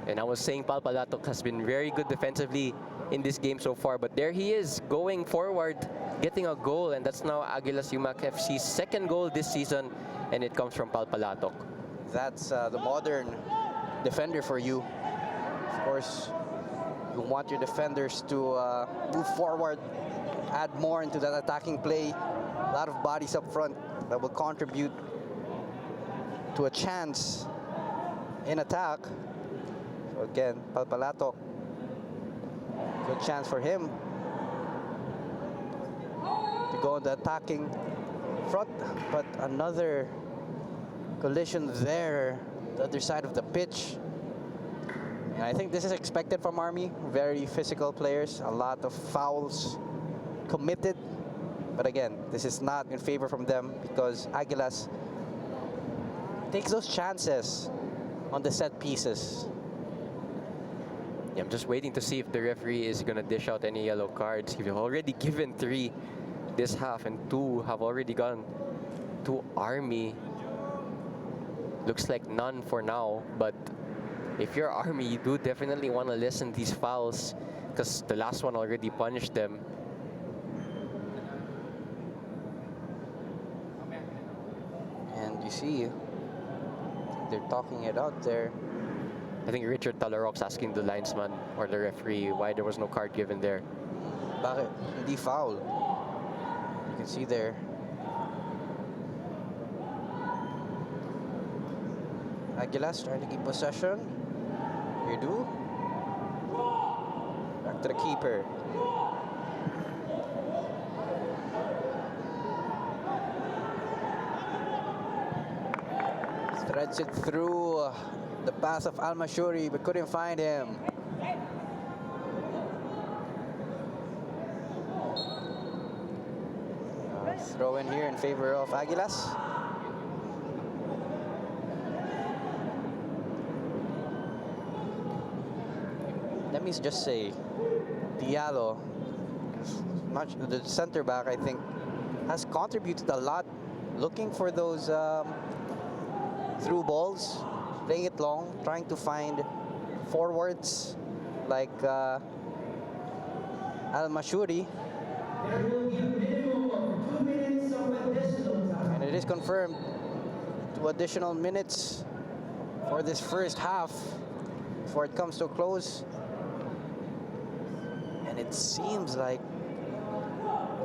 Speaker 3: And I was saying Palpalatok has been very good defensively in this game so far, but there he is going forward, getting a goal, and that's now Aguilas Umak FC's second goal this season, and it comes from Palpalatok.
Speaker 2: That's the modern defender for you. Of course, you want your defenders to move forward, add more into that attacking play. A lot of bodies up front that will contribute to a chance in attack. So again, Palpalatok, good chance for him to go on the attacking front, but another collision there, the other side of the pitch. And I think this is expected from Army. Very physical players, a lot of fouls committed. But again, this is not in favor from them because Aguilas takes those chances on the set pieces.
Speaker 3: Yeah, I'm just waiting to see if the referee is going to dish out any yellow cards. He's already given 3 this half, and 2 have already gone to Army. Looks like none for now, but if you're Army, you do definitely want to listen these fouls because the last one already punished them.
Speaker 2: And you see, they're talking it out there.
Speaker 3: I think Richard Talaroc's asking the linesman or the referee why there was no card given there.
Speaker 2: Bakit? Hindi foul. You can see there. Aguilas trying to keep possession. You do. Back to the keeper. Threads it through the pass of Al Mashuri, but couldn't find him. Throw in here in favor of Aguilas. Let me just say, Diallo, the center back, I think, has contributed a lot, looking for those through balls, playing it long, trying to find forwards like Al Mashuri. And it is confirmed 2 additional minutes for this first half before it comes to a close. And it seems like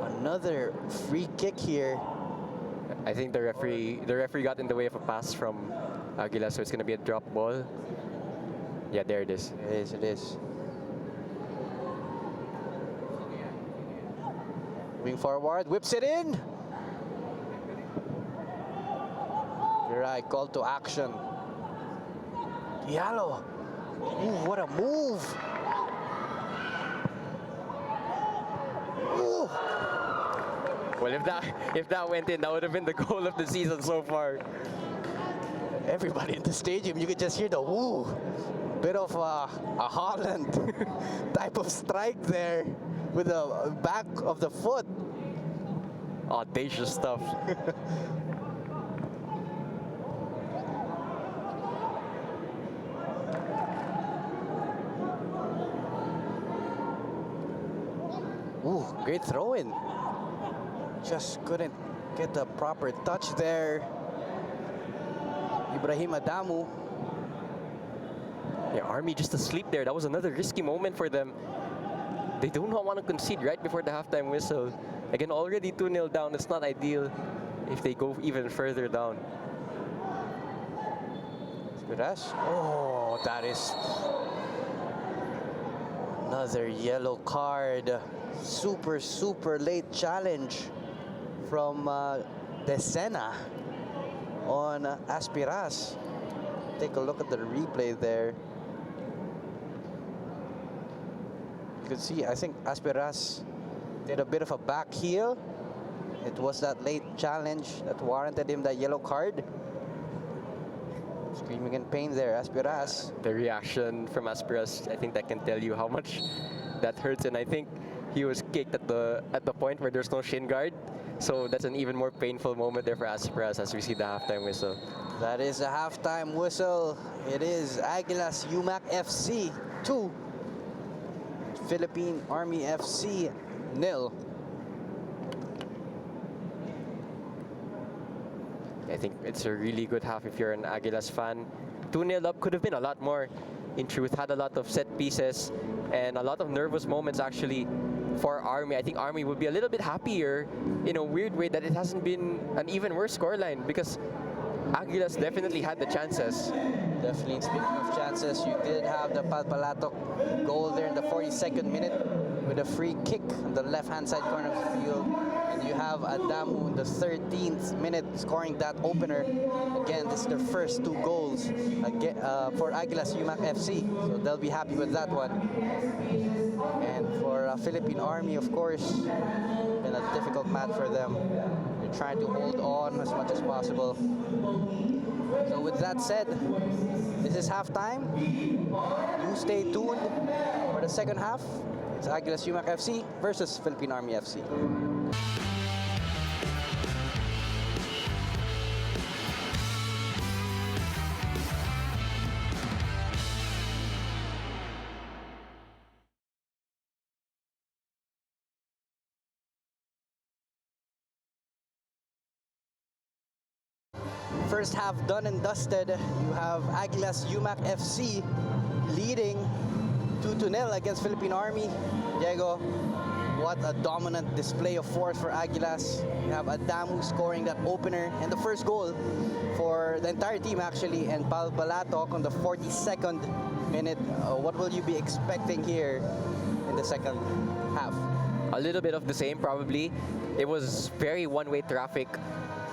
Speaker 2: another free kick here.
Speaker 3: I think the referee got in the way of a pass from Aguilas, so it's going to be a drop ball. Yeah, there it is.
Speaker 2: It is, it is. Moving forward, whips it in. Right, call to action. Diallo. Ooh, what a move. Ooh.
Speaker 3: Well, if that went in, that would have been the goal of the season so far.
Speaker 2: Everybody in the stadium, you could just hear the woo. Bit of a Holland type of strike there with the back of the foot.
Speaker 3: Audacious stuff.
Speaker 2: Ooh, great throw-in. Just couldn't get the proper touch there. Ibrahim Adamu.
Speaker 3: Yeah, Army just asleep there. That was another risky moment for them. They do not want to concede right before the halftime whistle. Again, already 2-0 down. It's not ideal if they go even further down.
Speaker 2: Spiras. Oh, that is another yellow card. Super, super late challenge from Decena on Aspiras. Take a look at the replay there. You can see, I think Aspiras did a bit of a back heel. It was that late challenge that warranted him that yellow card. Screaming in pain there, Aspiras.
Speaker 3: The reaction from Aspiras, I think that can tell you how much that hurts. And I think he was kicked at the point where there's no shin guard. So that's an even more painful moment there for us as we see the halftime whistle.
Speaker 2: That is a halftime whistle. It is Aguilas Umak FC 2, Philippine Army FC 0.
Speaker 3: I think it's a really good half if you're an Aguilas fan. 2-0 up could have been a lot more. In truth, had a lot of set pieces and a lot of nervous moments actually for Army. I think Army would be a little bit happier in a weird way that it hasn't been an even worse scoreline because Aguilas definitely had the chances.
Speaker 2: Definitely. Speaking of chances, you did have the Palpalatok goal there in the 42nd minute with a free kick on the left-hand side corner of the field. And you have Adamu in the 13th minute scoring that opener. Again, this is their first 2 goals again, for Aguilas Umak FC. So they'll be happy with that one. And for Philippine Army, of course, been a difficult match for them. They're trying to hold on as much as possible. So with that said, this is halftime. You stay tuned for the second half. It's Aguilas Umak FC versus Philippine Army FC. First half done and dusted. You have Aguilas Umak FC leading 2-0 against Philippine Army. Diego, what a dominant display of force for Aguilas. You have Adamu scoring that opener and the first goal for the entire team actually, and Palpalatok on the 42nd minute. What will you be expecting here in the second half?
Speaker 3: A little bit of the same probably. It was very one-way traffic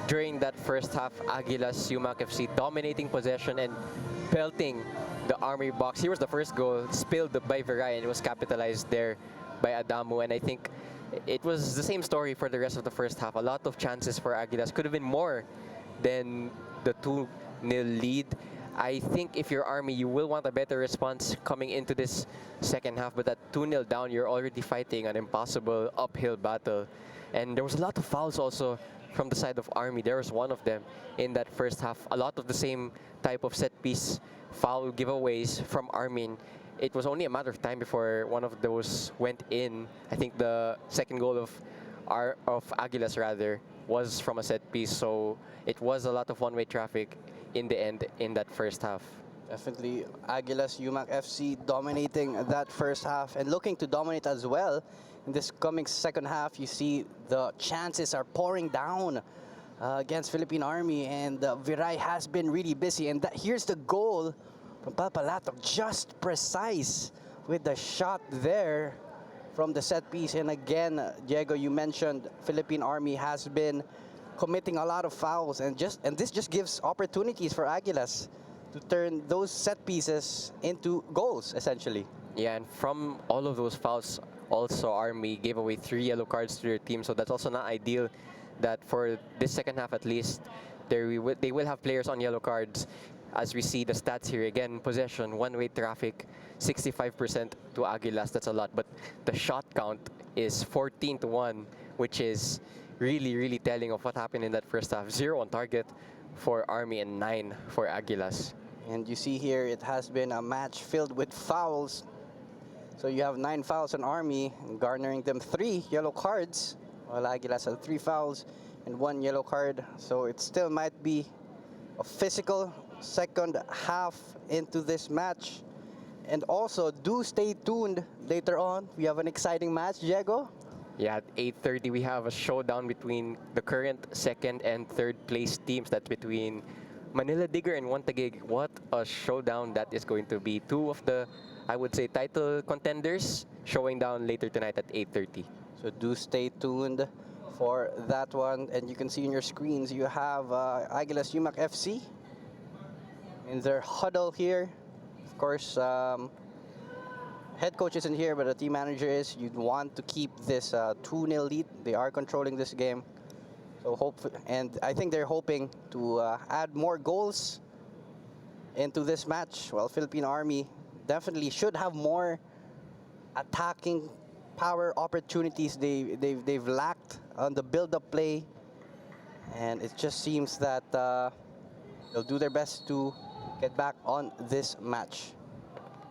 Speaker 3: during that first half. Aguilas Umak FC dominating possession and belting the Army box. Here was the first goal, spilled by Viray, and it was capitalized there by Adamu. And I think it was the same story for the rest of the first half. A lot of chances for Aguilas. Could have been more than the 2-0 lead. I think if you're Army, you will want a better response coming into this second half. But at 2-0 down, you're already fighting an impossible uphill battle. And there was a lot of fouls also from the side of Army. There was one of them in that first half. A lot of the same type of set-piece foul giveaways from Armin. It was only a matter of time before one of those went in. I think the second goal of Aguilas rather was from a set-piece. So it was a lot of one-way traffic in the end in that first half.
Speaker 2: Definitely Aguilas Umak FC dominating that first half and looking to dominate as well in this coming second half. You see the chances are pouring down against Philippine Army, and Viray has been really busy. And here's the goal from Palpalatok, just precise with the shot there from the set piece. And again, Diego, you mentioned Philippine Army has been committing a lot of fouls, and this just gives opportunities for Aguilas to turn those set pieces into goals, essentially.
Speaker 3: Yeah, and from all of those fouls, also Army gave away 3 yellow cards to their team, so that's also not ideal. That for this second half at least, they will have players on yellow cards. As we see the stats here, again, possession, one-way traffic, 65% to Aguilas, that's a lot. But the shot count is 14-1, which is really, really telling of what happened in that first half. 0 on target for Army and 9 for Aguilas.
Speaker 2: And you see here, it has been a match filled with fouls. So you have 9 fouls on Army, garnering them 3 yellow cards, while Aguilas had 3 fouls and 1 yellow card. So it still might be a physical second half into this match. And also, do stay tuned later on. We have an exciting match, Diego.
Speaker 3: Yeah, at 8:30 we have a showdown between the current second and third place teams. That's between Manila Digger and Wantagig. What a showdown that is going to be. 2 of the, I would say, title contenders showing down later tonight at 8:30.
Speaker 2: So do stay tuned for that one. And you can see on your screens, you have Aguilas Umak FC in their huddle here. Of course, head coach isn't here, but the team manager is. You'd want to keep this 2-0 lead. They are controlling this game. So and I think they're hoping to add more goals into this match. Well, Philippine Army definitely should have more attacking power opportunities they've lacked on the build-up play, and it just seems that they'll do their best to get back on this match.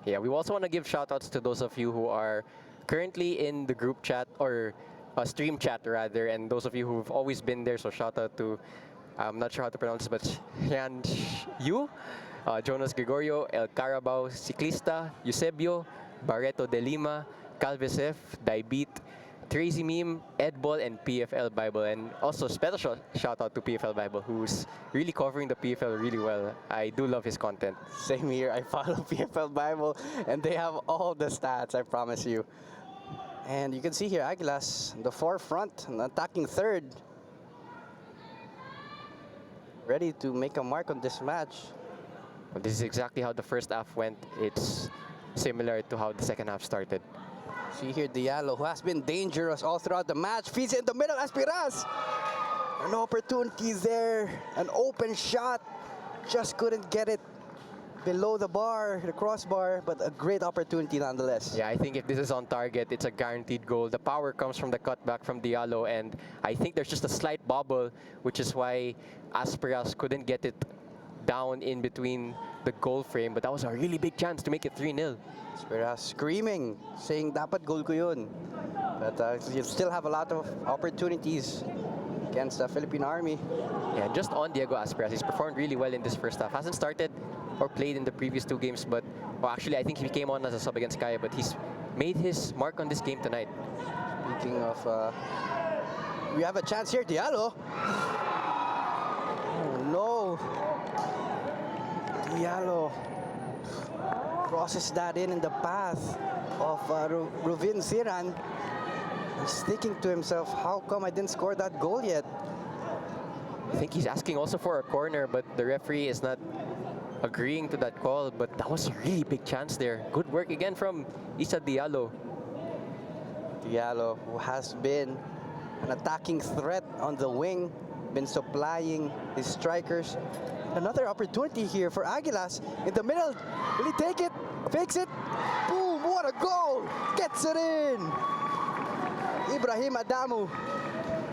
Speaker 3: Yeah, we also want to give shout-outs to those of you who are currently in the group chat, or stream chat rather, and those of you who've always been there. So shout out to, I'm not sure how to pronounce this, but Yan Yu, Jonas Gregorio, El Carabao Ciclista, Eusebio, Barreto de Lima, Calvesef, Daibit, Tracy Meme, Edbol, and PFL Bible. And also special shout out to PFL Bible, who's really covering the PFL really well. I do love his content.
Speaker 2: Same here. I follow PFL Bible, and they have all the stats, I promise you. And you can see here, Aguilas, the forefront, and attacking third. Ready to make a mark on this match.
Speaker 3: Well, this is exactly how the first half went. It's similar to how the second half started.
Speaker 2: See here, Diallo, who has been dangerous all throughout the match, feeds it in the middle, Aspiras. An opportunity there, an open shot, just couldn't get it below the bar, the crossbar, but a great opportunity nonetheless.
Speaker 3: Yeah, I think if this is on target, it's a guaranteed goal. The power comes from the cutback from Diallo, and I think there's just a slight bobble, which is why Asperas couldn't get it down in between the goal frame, but that was a really big chance to make it 3-0.
Speaker 2: Aspiras screaming, saying dapat goal ko yun. But you still have a lot of opportunities against the Philippine Army.
Speaker 3: Yeah, just on Diego Asperas, he's performed really well in this first half. Hasn't started or played in the previous two games, but well, actually I think he came on as a sub against Kaya, but he's made his mark on this game tonight.
Speaker 2: Speaking of, we have a chance here, Diallo. Oh no. Diallo crosses that in the path of Ruvin Siran. He's thinking to himself, how come I didn't score that goal yet?
Speaker 3: I think he's asking also for a corner, but the referee is not agreeing to that call, but that was a really big chance there. Good work again from Issa Diallo.
Speaker 2: Diallo, who has been an attacking threat on the wing, been supplying his strikers. Another opportunity here for Aguilas in the middle. Will he take it? Fakes it? Boom! What a goal! Gets it in! Ibrahim Adamu,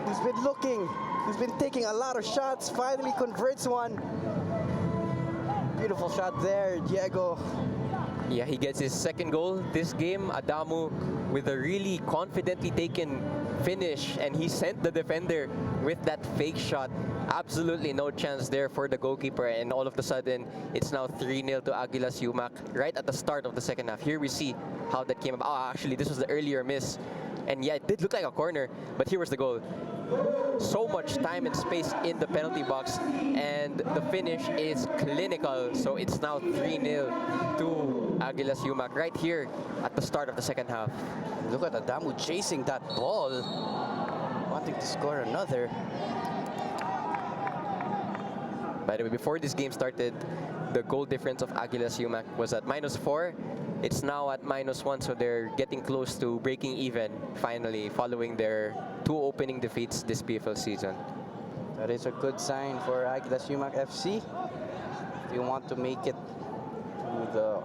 Speaker 2: who's been looking, who's been taking a lot of shots, finally converts one. Beautiful shot there, Diego.
Speaker 3: Yeah, he gets his second goal this game. Adamu with a really confidently taken finish, and he sent the defender with that fake shot. Absolutely no chance there for the goalkeeper, and all of a sudden, it's now 3-0 to Aguilas Umak right at the start of the second half. Here we see how that came about. Oh, actually, this was the earlier miss. And yeah, it did look like a corner, but here was the goal. So much time and space in the penalty box, and the finish is clinical. So it's now 3-0 to Aguilas Umak right here at the start of the second half.
Speaker 2: Look at Adamu chasing that ball, wanting to score another.
Speaker 3: By the way, before this game started, the goal difference of Aguilas Umak was at -4. It's now at -1, so they're getting close to breaking even, finally, following their 2 opening defeats this PFL season.
Speaker 2: That is a good sign for Aguilas Umak FC. They want to make it to the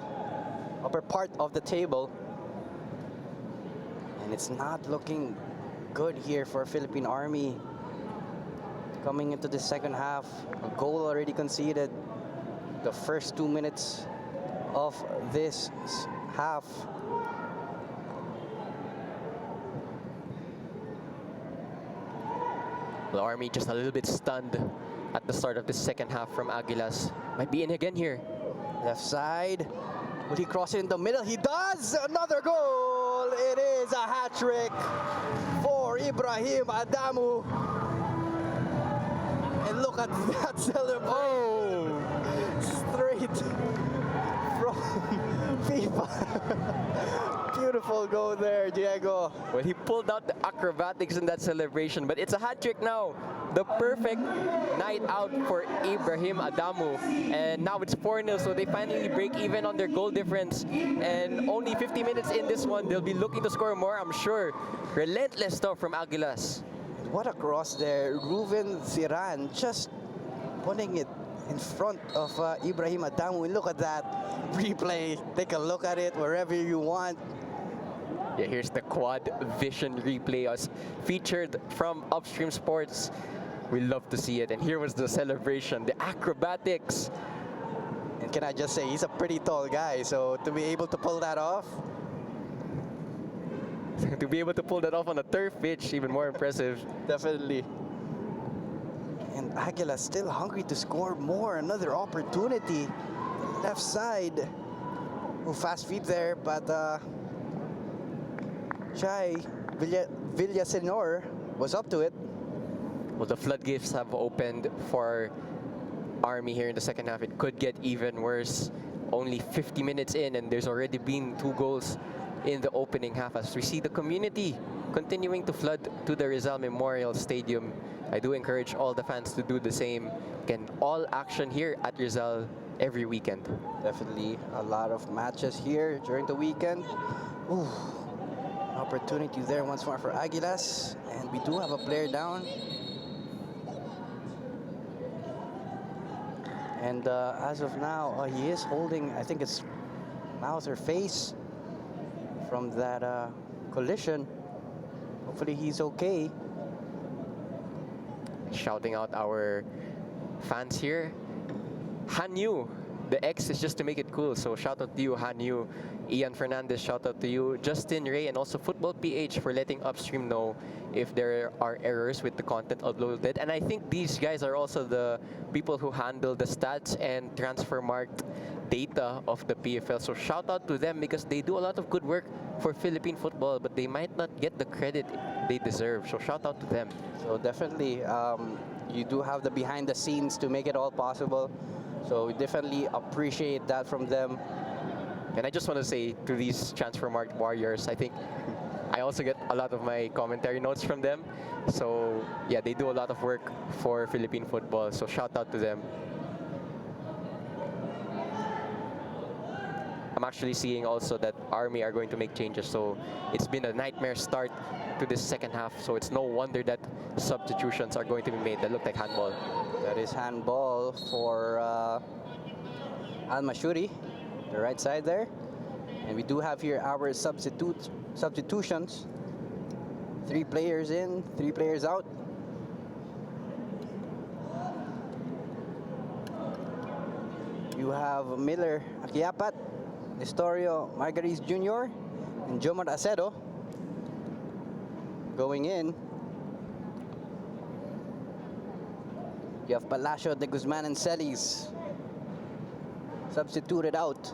Speaker 2: upper part of the table. And it's not looking good here for Philippine Army. Coming into the second half, a goal already conceded. The first 2 minutes of this half.
Speaker 3: The Army just a little bit stunned at the start of the second half from Aguilas. Might be in again here.
Speaker 2: Left side. Will he cross it in the middle? He does! Another goal! It is a hat-trick for Ibrahim Adamu. And look at that celebration. Oh! Straight from FIFA. Beautiful goal there, Diego.
Speaker 3: Well, he pulled out the acrobatics in that celebration, but it's a hat trick now. The perfect night out for Ibrahim Adamu. And now it's 4-0, so they finally break even on their goal difference. And only 50 minutes in this one, they'll be looking to score more, I'm sure. Relentless stuff from Aguilas.
Speaker 2: What a cross there. Ruven Siran just putting it in front of Ibrahim Adamu. And look at that replay. Take a look at it wherever you want.
Speaker 3: Yeah, here's the quad vision replay as featured from Upstream Sports. We love to see it. And here was the celebration, the acrobatics.
Speaker 2: And can I just say, he's a pretty tall guy, so to be able to pull that off,
Speaker 3: To be able to pull that off on a turf pitch, even more impressive.
Speaker 2: definitely. And Aguilas still hungry to score more. Another opportunity. Left side. Oh, fast feet there, but Chai Villasenor was up to it.
Speaker 3: Well, the floodgates have opened for Army here in the second half. It could get even worse. Only 50 minutes in, and there's already been 2 goals in the opening half as we see the community continuing to flood to the Rizal Memorial Stadium. I do encourage all the fans to do the same. Again, all action here at Rizal every weekend.
Speaker 2: Definitely a lot of matches here during the weekend. Ooh, opportunity there once more for Aguilas. And we do have a player down. And as of now, he is holding, I think it's mouth or face from that collision. Hopefully he's okay.
Speaker 3: Shouting out our fans here. Hanyu, the X is just to make it cool. So shout out to you, Hanyu. Ian Fernandez, shout out to you. Justin Ray and also Football PH for letting Upstream know if there are errors with the content uploaded. And I think these guys are also the people who handle the stats and transfer marked data of the PFL. So shout out to them because they do a lot of good work for Philippine football, but they might not get the credit they deserve. So shout out to them.
Speaker 2: So definitely, you do have the behind the scenes to make it all possible. So we definitely appreciate that from them.
Speaker 3: And I just want to say to these transfer marked warriors, I think I also get a lot of my commentary notes from them. So yeah, they do a lot of work for Philippine football. So shout out to them. I'm actually seeing also that Army are going to make changes. So it's been a nightmare start to this second half. So it's no wonder that substitutions are going to be made that look like handball.
Speaker 2: That is handball for Al Mashuri, the right side there. And we do have here our substitutions. 3 players in, 3 players out. You have Miller Akiapat, Nestorio Margariz Jr., and Jomar Acedo going in. You have Palacio de Guzman and Celis substituted out.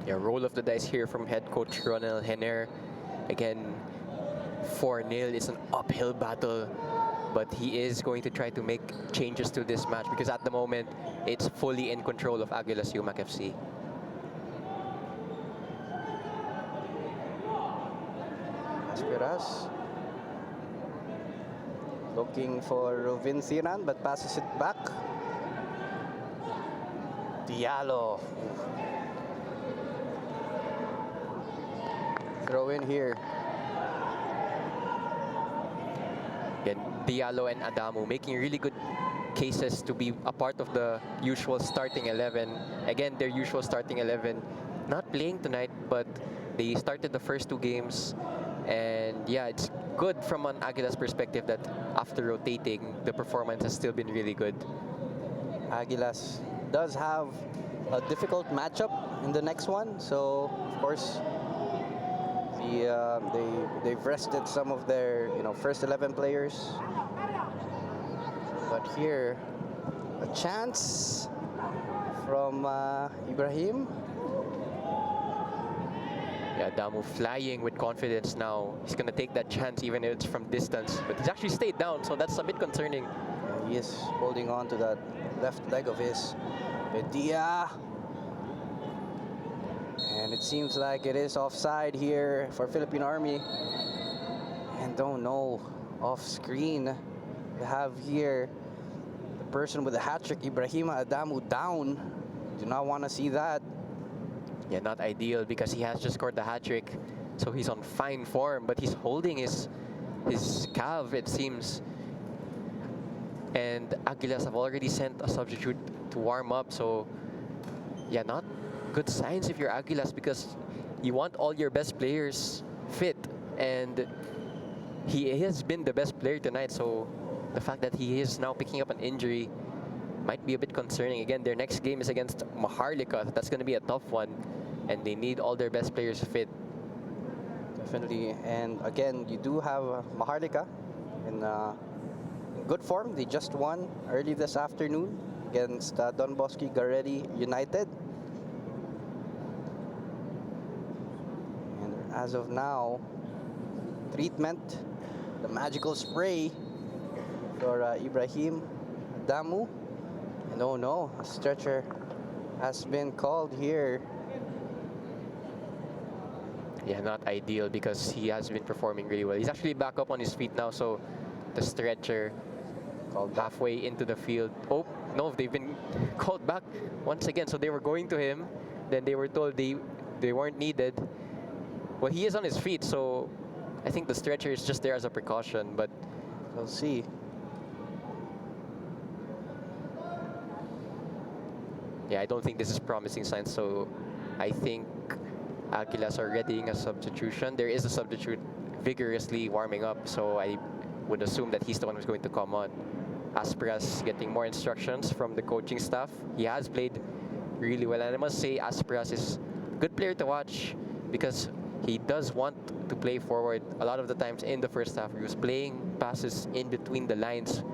Speaker 3: Yeah, roll of the dice here from head coach Ronel Henner. Again, 4-0 is an uphill battle, but he is going to try to make changes to this match because at the moment, it's fully in control of Aguilas Umak FC.
Speaker 2: Asperas looking for Rovin Siran but passes it back. Diallo. Throw in here.
Speaker 3: Again, Diallo and Adamu making really good cases to be a part of the usual starting 11. Again, their usual starting 11 not playing tonight, but they started the first 2 games. And yeah, it's good from an Aguilas perspective that after rotating, the performance has still been really good.
Speaker 2: Aguilas does have a difficult matchup in the next one, so of course they've rested some of their first 11 players. But here, a chance from Ibrahim.
Speaker 3: Yeah, Damu flying with confidence now. He's going to take that chance even if it's from distance. But he's actually stayed down, so that's a bit concerning.
Speaker 2: He is holding on to that left leg of his. Bedia. And it seems like it is offside here for Philippine Army. And don't know, off screen, we have here the person with the hat-trick, Ibrahima Adamu, down. Do not want to see that.
Speaker 3: Yeah, not ideal because he has just scored the hat-trick. So he's on fine form, but he's holding his calf, it seems. And Aguilas have already sent a substitute to warm up. So yeah, not good signs if you're Aguilas because you want all your best players fit, and he has been the best player tonight. So the fact that he is now picking up an injury might be a bit concerning. Again, their next game is against Maharlika. That's going to be a tough one, and they need all their best players fit.
Speaker 2: Definitely. And again, you do have Maharlika in good form. They just won early this afternoon against Don Bosque Garedi United. And as of now, treatment, the magical spray for Ibrahim Damu. And oh no, a stretcher has been called here.
Speaker 3: Yeah, not ideal because he has been performing really well. He's actually back up on his feet now, so the stretcher called halfway into the field. Oh, no, they've been called back once again. So they were going to him, then they were told they weren't needed. Well, he is on his feet, so I think the stretcher is just there as a precaution, but
Speaker 2: we'll see.
Speaker 3: Yeah, I don't think this is promising signs, so I think Aguilas are readying a substitution. There is a substitute vigorously warming up, so I would assume that he's the one who's going to come on. Asperas getting more instructions from the coaching staff. He has played really well, and I must say Asperas is a good player to watch because he does want to play forward. A lot of the times in the first half, he was playing passes in between the lines,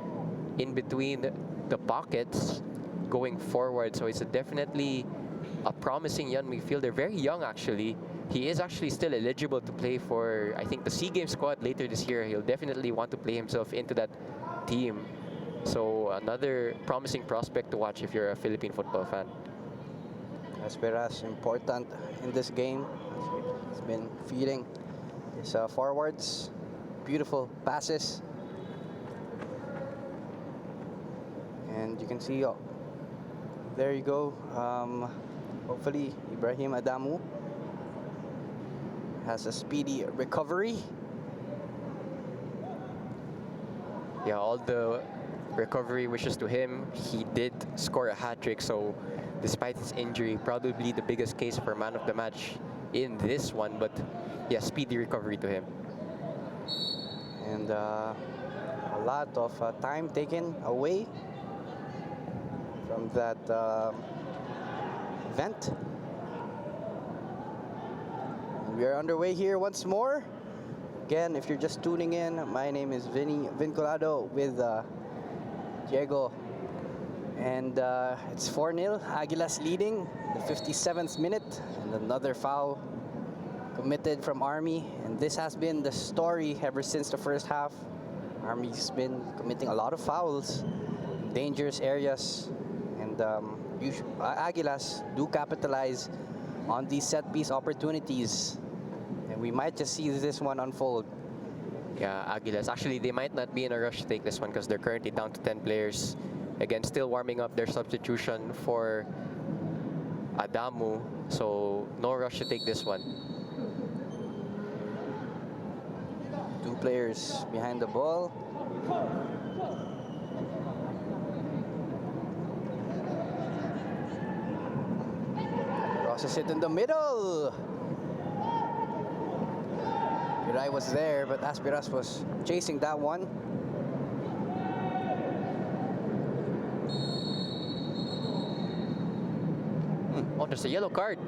Speaker 3: in between the pockets, going forward. So it's definitely a promising young midfielder, very young actually. He is actually still eligible to play for, I think, the SEA Games squad later this year. He'll definitely want to play himself into that team. So another promising prospect to watch if you're a Philippine football fan.
Speaker 2: Asperas important in this game. He's been feeding his forwards. Beautiful passes. And you can see, there you go. Hopefully, Ibrahim Adamu has a speedy recovery.
Speaker 3: Yeah, all the recovery wishes to him. He did score a hat-trick, so despite his injury, probably the biggest case for man of the match in this one, but yeah, speedy recovery to him.
Speaker 2: And a lot of time taken away from that event. We are underway here once more. Again, if you're just tuning in, my name is Vinny Vinculado with Diego. And it's 4-0, Aguilas leading, the 57th minute, and another foul committed from Army. And this has been the story ever since the first half. Army's been committing a lot of fouls, dangerous areas, and Aguilas do capitalize on these set-piece opportunities. And we might just see this one unfold.
Speaker 3: Yeah, Aguilas. Actually, they might not be in a rush to take this one because they're currently down to 10 players. Again, still warming up their substitution for Adamu. So, no rush to take this one.
Speaker 2: 2 players behind the ball. Crosses it in the middle. Piray was there, but Asperas was chasing that one.
Speaker 3: Oh, there's a yellow card.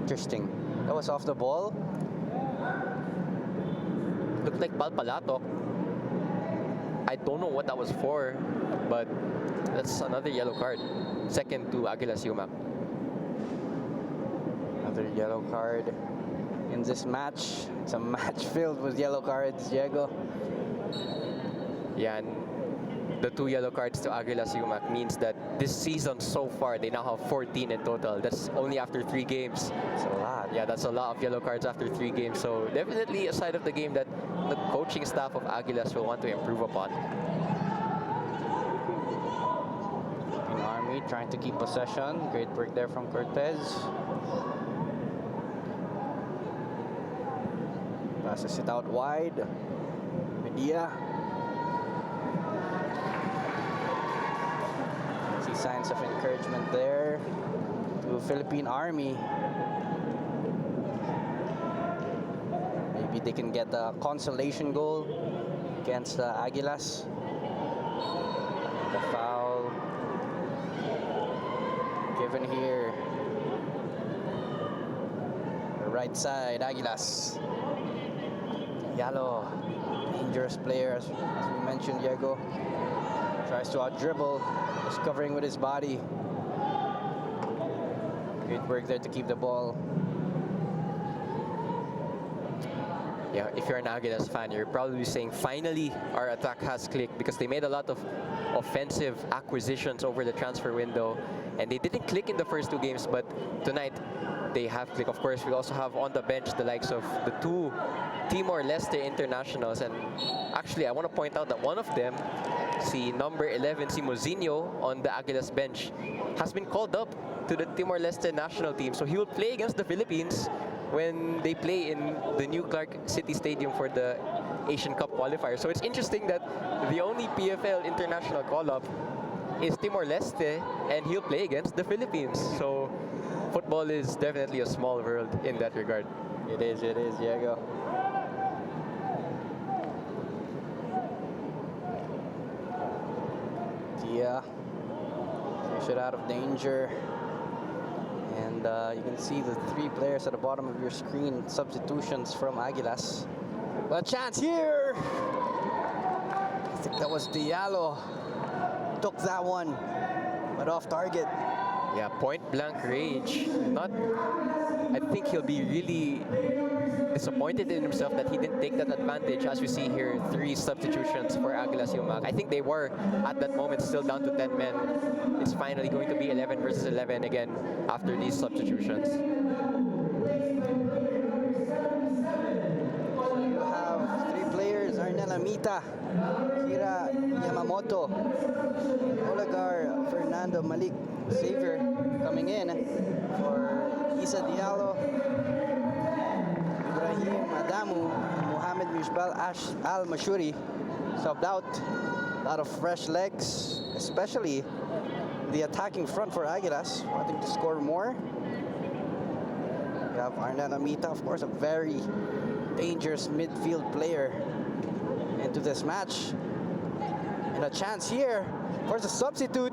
Speaker 2: Interesting. That was off the ball.
Speaker 3: Looked like Palpalato. I don't know what that was for, but that's another yellow card. Second to Aguilas Umak.
Speaker 2: Another yellow card in this match. It's a match filled with yellow cards, Diego.
Speaker 3: Yeah, and the 2 yellow cards to Aguilas Umak means that this season so far, they now have 14 in total. That's only after 3 games.
Speaker 2: It's a lot.
Speaker 3: Yeah, that's a lot of yellow cards after 3 games. So definitely a side of the game that the coaching staff of Aguilas will want to improve upon.
Speaker 2: In Army trying to keep possession. Great work there from Cortez. Passes it out wide. Medea. See signs of encouragement there to Philippine Army. maybe they can get a consolation goal against Aguilas. The foul given here. The right side, Aguilas. Yalo, dangerous player, as we mentioned, Diego. Tries to out-dribble, just covering with his body. Great work there to keep the ball.
Speaker 3: Yeah, if you're an Aguilas fan, you're probably saying, finally, our attack has clicked, because they made a lot of offensive acquisitions over the transfer window, and they didn't click in the first 2 games, but tonight they have clicked. Of course, we also have on the bench the likes of the 2 Timor-Leste internationals, and actually, I want to point out that one of them, si number 11, si Mozinho, on the Aguilas bench, has been called up to the Timor-Leste national team, so he will play against the Philippines when they play in the new Clark City Stadium for the Asian Cup qualifier. So it's interesting that the only PFL international call-up is Timor-Leste, and he'll play against the Philippines. So football is definitely a small world in that regard.
Speaker 2: It is, Diego. Yeah, fish it out of danger. And you can see the 3 players at the bottom of your screen, substitutions from Aguilas. But a chance here! I think that was Diallo. Took that one, but off target.
Speaker 3: Yeah, point blank range. I think he'll be really disappointed in himself that he didn't take that advantage. As we see here, 3 substitutions for Aguilas Umak. I think they were at that moment still down to 10 men. It's finally going to be 11 versus 11 again after these substitutions.
Speaker 2: You have 3 players: Arnel Amita, Kira Yamamoto, Olagar Fernando Malik Xavier coming in for Isa Diallo, Ibrahim Adamu, and Mohamed Mishbal Al Mashuri subbed out. A lot of fresh legs, especially the attacking front for Aguilas, wanting to score more. We have Arnel Amita, of course, a very dangerous midfield player into this match. And a chance here for the substitute.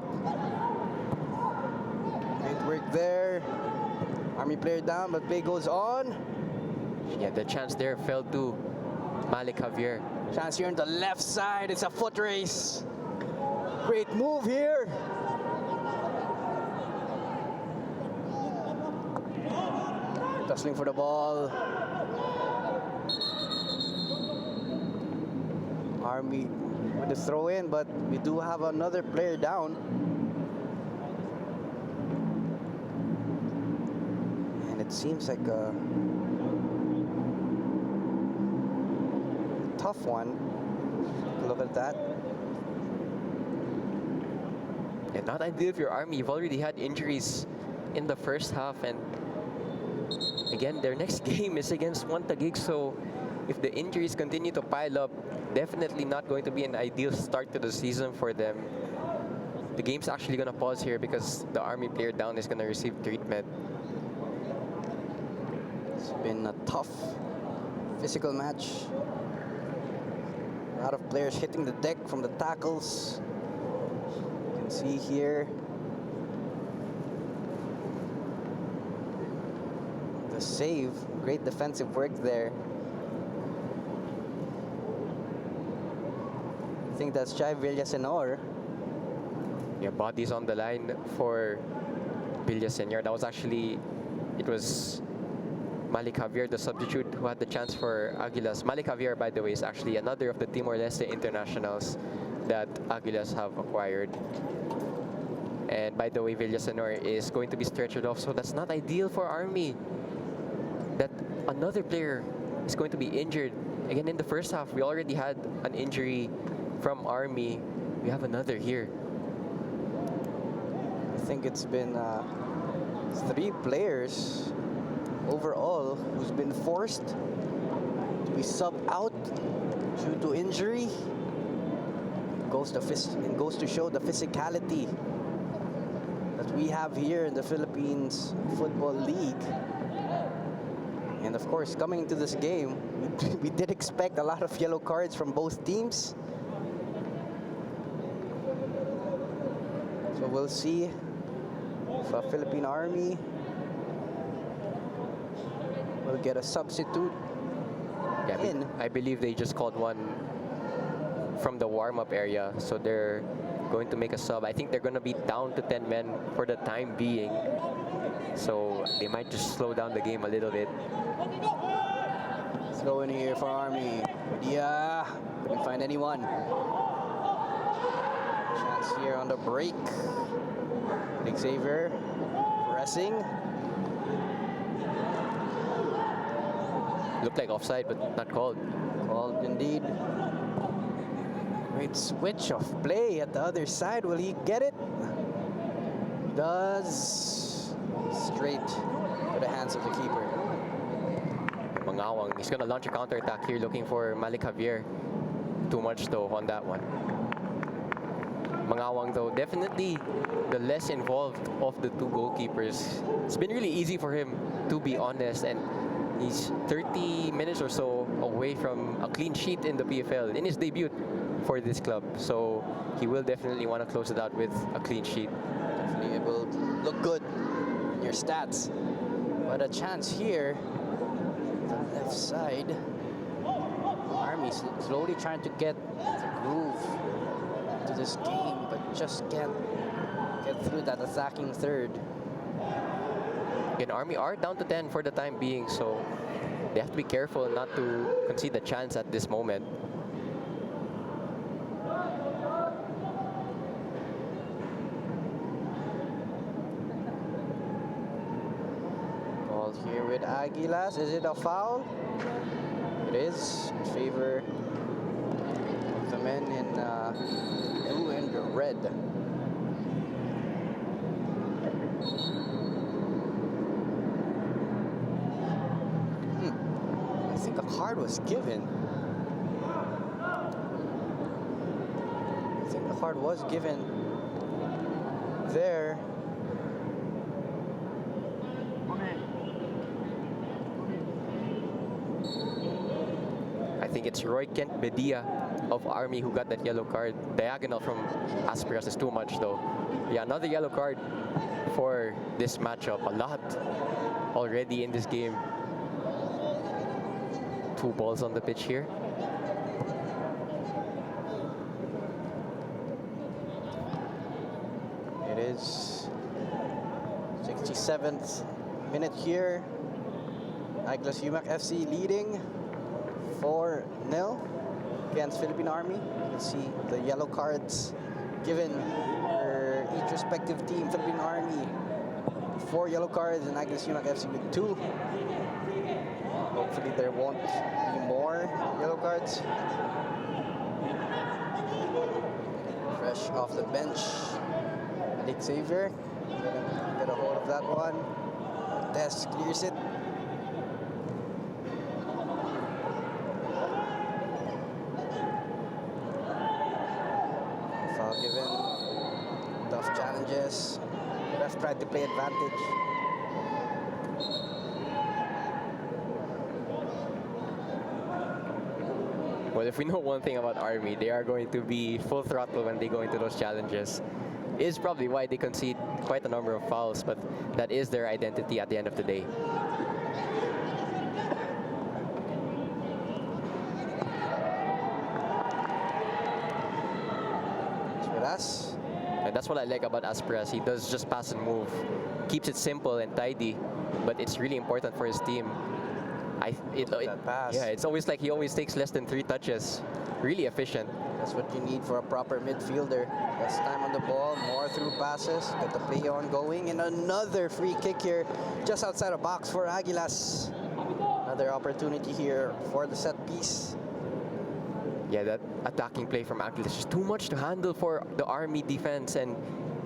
Speaker 2: Great work there. Army player down, but play goes on.
Speaker 3: Yeah, the chance there fell to Malik Javier.
Speaker 2: Chance here on the left side. It's a foot race. Great move here. Tussling for the ball. Army with the throw in, but we do have another player down. And it seems like a tough one. Look at that.
Speaker 3: Yeah, not ideal for your Army. You've already had injuries in the first half, and again, their next game is against Taguig, so if the injuries continue to pile up, definitely not going to be an ideal start to the season for them. The game's actually going to pause here because the Army player down is going to receive treatment.
Speaker 2: It's been a tough physical match. A lot of players hitting the deck from the tackles. You can see here the save. Great defensive work there. I think that's Chai Villasenor.
Speaker 3: Yeah, bodies on the line for Villaseñor. That was actually, it was Malik Javier, the substitute, who had the chance for Aguilas. Malik Javier, by the way, is actually another of the Timor-Leste internationals that Aguilas have acquired. And by the way, Villaseñor is going to be stretchered off, so that's not ideal for Army. That another player is going to be injured. Again, in the first half, we already had an injury from Army. We have another here.
Speaker 2: I think it's been 3 players overall who's been forced to be subbed out due to injury. It goes to show the physicality that we have here in the Philippines Football League. And of course, coming into this game, we did expect a lot of yellow cards from both teams. So we'll see if Philippine Army will get a substitute
Speaker 3: Yeah,
Speaker 2: in.
Speaker 3: I believe they just called one from the warm-up area, so they're going to make a sub. I think they're going to be down to 10 men for the time being, so they might just slow down the game a little bit.
Speaker 2: Throw in here for Army. Yeah, couldn't find anyone. Chance here on the break. Xavier pressing.
Speaker 3: Looked like offside, but not called.
Speaker 2: Called indeed. Great switch of play at the other side. Will he get it? Does. Straight to the hands of the keeper.
Speaker 3: Mangawang, he's going to launch a counter-attack here looking for Malik Javier. Too much though on that one. Mangawang though, definitely the less involved of the two goalkeepers. It's been really easy for him, to be honest, and he's 30 minutes or so away from a clean sheet in the PFL in his debut for this club. So he will definitely want to close it out with a clean sheet.
Speaker 2: Definitely it will look good in your stats. But a chance here, the left side. Army slowly trying to get the groove to this game, but just can't get through that attacking third.
Speaker 3: Again, Army are down to 10 for the time being, so they have to be careful not to concede the chance at this moment.
Speaker 2: Ball here with Aguilas. Is it a foul? It is in favor of the men in blue and red. I think a card was given. I think the card was given there.
Speaker 3: I think it's Roy Kent Bedia of Army who got that yellow card. Diagonal from Asperas is too much though. Yeah, another yellow card for this matchup. A lot already in this game. 2 balls on the pitch here.
Speaker 2: It is 67th minute here. Aguilas Umak FC leading 4-0 against Philippine Army. You can see the yellow cards given for each respective team. Philippine Army 4 yellow cards and Aguilas Umak FC with 2. Hopefully there won't be more yellow cards. Fresh off the bench, Xavier get a hold of that one. Des clears it. Foul given. Tough challenges. Ref tried to play advantage.
Speaker 3: Well, if we know one thing about Army, they are going to be full throttle when they go into those challenges. Is probably why they concede quite a number of fouls, but that is their identity at the end of the day.
Speaker 2: It's with us.
Speaker 3: And that's what I like about Asperas. He does just pass and move, keeps it simple and tidy, but it's really important for his team.
Speaker 2: That pass.
Speaker 3: Yeah, it's always like he always takes less than 3 touches. Really efficient.
Speaker 2: That's what you need for a proper midfielder. Less time on the ball, more through passes, get the play on going, and another free kick here just outside the box for Aguilas. Another opportunity here for the set piece.
Speaker 3: Yeah, that attacking play from Aguilas is just too much to handle for the Army defense, and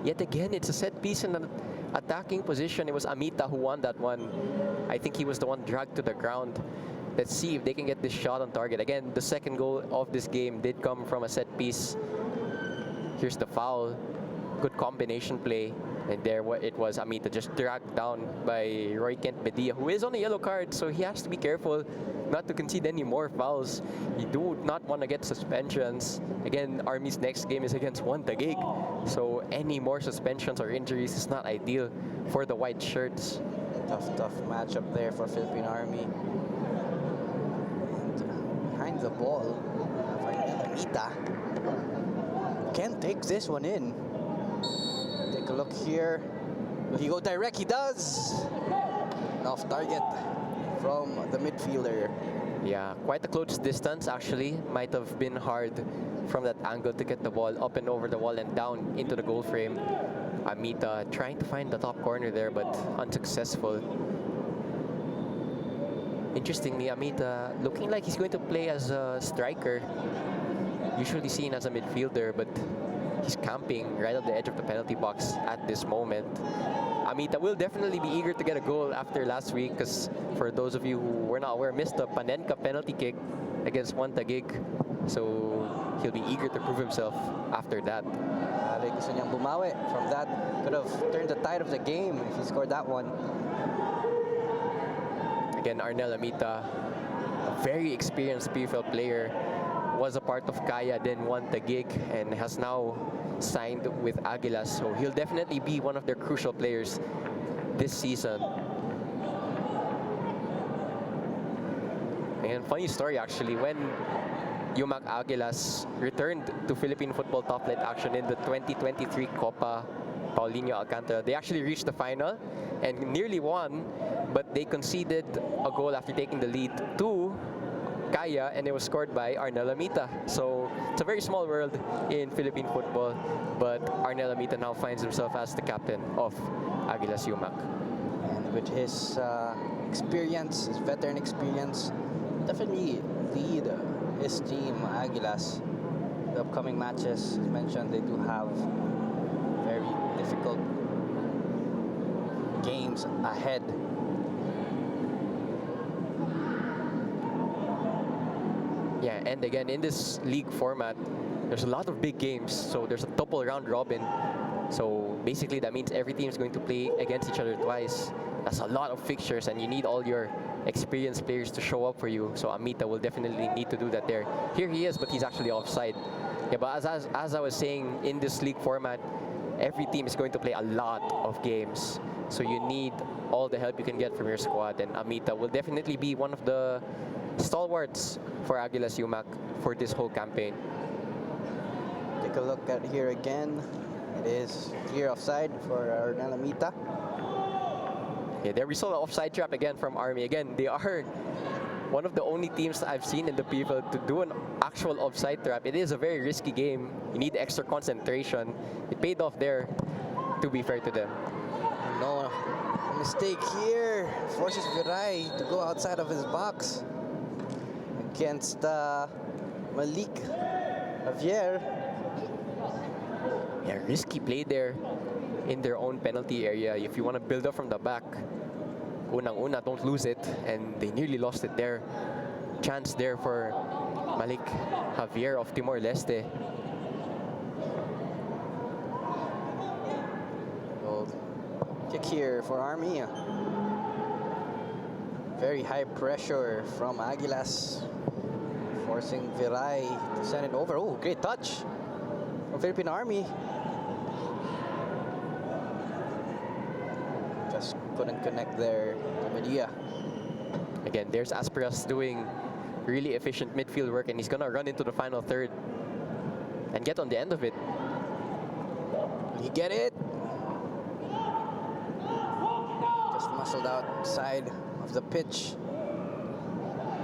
Speaker 3: yet again, it's a set piece in an attacking position. It was Amita who won that one. I think he was the one dragged to the ground. Let's see if they can get this shot on target. Again, the second goal of this game did come from a set piece. Here's the foul. Good combination play. And there it was, Amita just dragged down by Roy Kent Medea, who is on a yellow card, so he has to be careful not to concede any more fouls. You do not want to get suspensions. Again, Army's next game is against One Taguig, so any more suspensions or injuries is not ideal for the white shirts.
Speaker 2: Tough matchup there for Philippine Army. And behind the ball, Anita can take this one in. Take a look here. Will he go direct? He does. And off target from the midfielder.
Speaker 3: Yeah, quite a close distance actually. Might have been hard from that angle to get the ball up and over the wall and down into the goal frame. Amita trying to find the top corner there, but unsuccessful. Interestingly, Amita looking like he's going to play as a striker. Usually seen as a midfielder, but he's camping right at the edge of the penalty box at this moment. Amita will definitely be eager to get a goal after last week, because for those of you who were not aware, missed a Panenka penalty kick against One Taguig. So he'll be eager to prove himself after that.
Speaker 2: Gusto niyang bumawi from that. Could have turned the tide of the game if he scored that one.
Speaker 3: Again, Arnel Amita, a very experienced PFL player, was a part of Kaya, then One Taguig, and has now signed with Aguilas. So he'll definitely be one of their crucial players this season. And funny story actually, when Umak Aguilas returned to Philippine football top flight action in the 2023 Copa Paulinho Alcantara, they actually reached the final and nearly won, but they conceded a goal after taking the lead to Kaya, and it was scored by Arnel Amita. So it's a very small world in Philippine football, but Arnel Amita now finds himself as the captain of Aguilas Umak.
Speaker 2: And with his experience, his veteran experience, definitely lead his team, Aguilas. The upcoming matches, as mentioned, they do have very difficult games ahead.
Speaker 3: Yeah, and again, in this league format, there's a lot of big games. So there's a double round robin. So basically that means every team is going to play against each other twice. That's a lot of fixtures, and you need all your experienced players to show up for you. So Amita will definitely need to do that there. Here he is, but he's actually offside. Yeah, but as I was saying, in this league format, every team is going to play a lot of games. So you need all the help you can get from your squad, and Amita will definitely be one of the stalwarts for Aguilas Umak for this whole campaign.
Speaker 2: Take a look at here again. It is clear offside for Arnel Amita.
Speaker 3: Yeah, there we saw the offside trap again from Army. Again, they are one of the only teams I've seen in the PFL to do an actual offside trap. It is a very risky game. You need extra concentration. It paid off there, to be fair to them.
Speaker 2: No, a mistake here. Forces Viray to go outside of his box against Malik Javier.
Speaker 3: Yeah, risky play there in their own penalty area. If you want to build up from the back, unang-una, don't lose it. And they nearly lost it there. Chance there for Malik Javier of Timor-Leste.
Speaker 2: Kick here for Army. Very high pressure from Aguilas, forcing Viray to send it over. Oh, great touch from Philippine Army. Just couldn't connect there to Medea.
Speaker 3: Again, there's Asperas doing really efficient midfield work, and he's gonna run into the final third and get on the end of it.
Speaker 2: Will he get it? Just muscled outside of the pitch.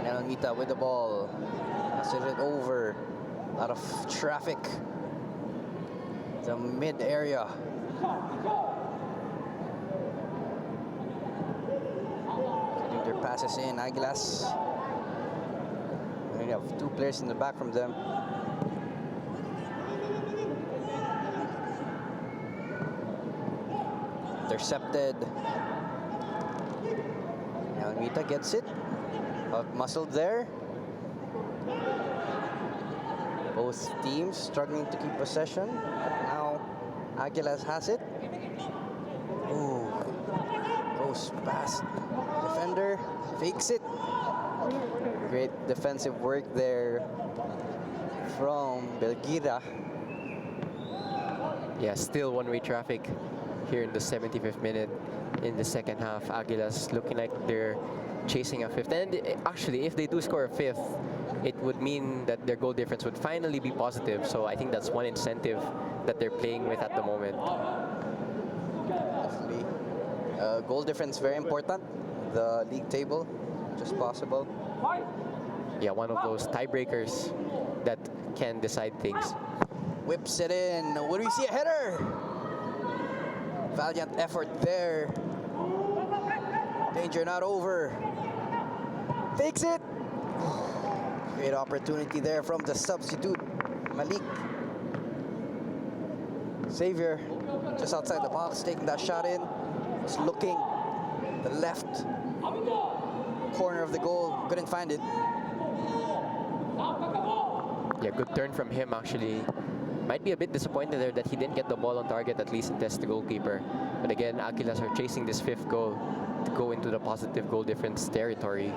Speaker 2: Almita with the ball. Send it over. A lot of traffic. The mid area. Getting their passes in. Aguilas. We only have two players in the back from them. Intercepted. Almita gets it. Out-muscled there. Both teams struggling to keep possession. But now Aguilas has it. Goes past defender, fakes it. Great defensive work there from Belgira.
Speaker 3: Yeah, still one-way traffic here in the 75th minute in the second half. Aguilas looking like they're chasing a fifth. And actually, if they do score a fifth, it would mean that their goal difference would finally be positive. So I think that's one incentive that they're playing with at the moment.
Speaker 2: Definitely. Goal difference very important. The league table, just possible.
Speaker 3: Yeah, one of those tiebreakers that can decide things.
Speaker 2: Whips it in. What do we see? A header. Valiant effort there. Danger not over. Takes it. Great opportunity there from the substitute, Malik. Xavier, just outside the box, taking that shot in. Was looking the left corner of the goal. Couldn't find it.
Speaker 3: Yeah, good turn from him actually. Might be a bit disappointed there that he didn't get the ball on target, at least test the goalkeeper. But again, Aguilas are chasing this fifth goal to go into the positive goal difference territory.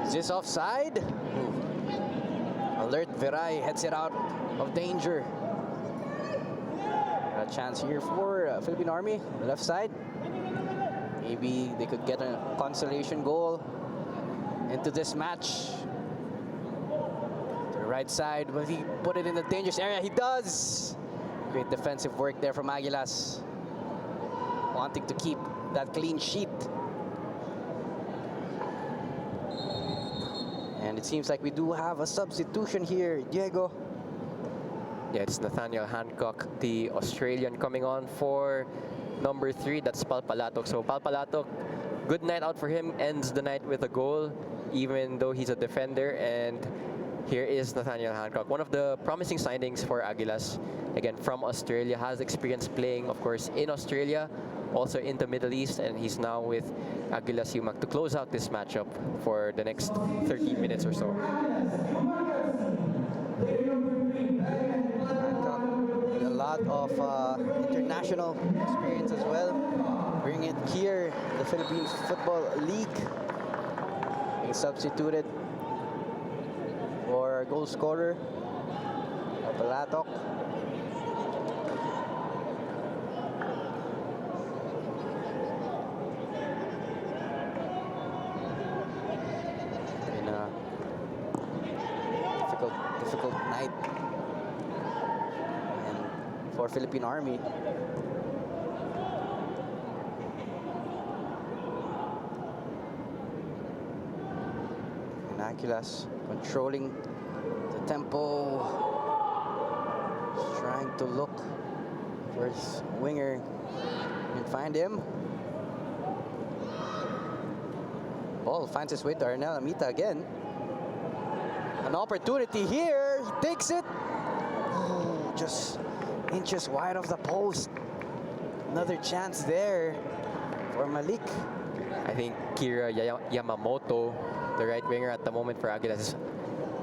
Speaker 2: Is this offside? Alert Viray heads it out of danger. A chance here for Philippine Army, left side. Maybe they could get a consolation goal into this match. To the right side, will he put it in the dangerous area? He does! Great defensive work there from Aguilas. Wanting to keep that clean sheet. And it seems like we do have a substitution here, Diego.
Speaker 3: Yeah, it's Nathaniel Hancock, the Australian, coming on for number 3. That's Palpalatok. So Palpalatok, good night out for him. Ends the night with a goal, even though he's a defender. And here is Nathaniel Hancock, one of the promising signings for Aguilas. Again, from Australia, has experience playing, of course, in Australia, also in the Middle East, and he's now with Aguilas Umak to close out this matchup for the next 13 minutes or so.
Speaker 2: A lot of international experience as well. Bring it here, the Philippine Football League. Being substituted for goal scorer, Balatok. In a difficult night for Philippine Army. And Aguilas controlling the tempo, just trying to look for his winger and find him. Ball finds its way to Arnel Amita again. An opportunity here, he takes it. Oh, just inches wide of the post. Another chance there for Malik.
Speaker 3: I think Kira Yamamoto, the right winger at the moment for Aguilas, is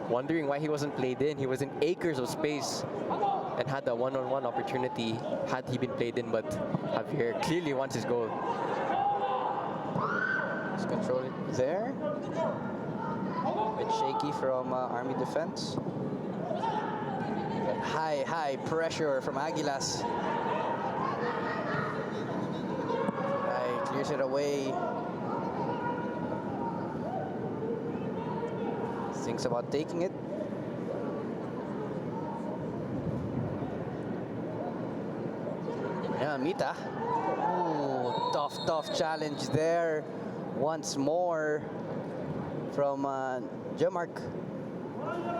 Speaker 3: wondering why he wasn't played in. He was in acres of space and had a one-on-one opportunity had he been played in, but Javier clearly wants his goal.
Speaker 2: Let's control it there. A bit shaky from Army defense. But high pressure from Aguilas. Clears it away. Thinks about taking it. Yeah, Mita. Ooh, tough challenge there. Once more from Jemark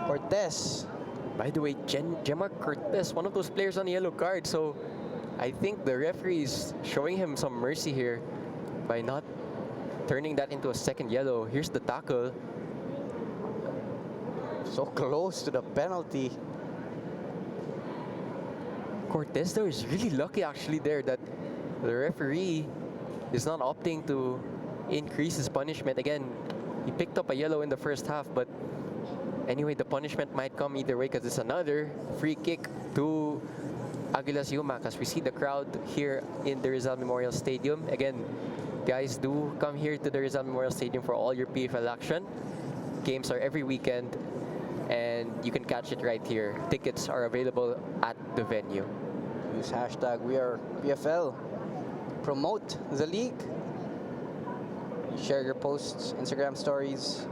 Speaker 2: Cortez.
Speaker 3: By the way, Jemark Cortez, one of those players on the yellow card, so I think the referee is showing him some mercy here by not turning that into a second yellow. Here's the tackle.
Speaker 2: So close to the penalty.
Speaker 3: Cortez though is really lucky actually there that the referee is not opting to increase his punishment. Again, he picked up a yellow in the first half, but Anyway, the punishment might come either way because it's another free kick to Aguilas Umak as we see the crowd here in the Rizal Memorial Stadium. Again, guys, do come here to the Rizal Memorial Stadium for all your PFL action. Games are every weekend and you can catch it right here. Tickets are available at the venue.
Speaker 2: Use hashtag #WeArePFL. Promote the league. Share your posts, Instagram stories,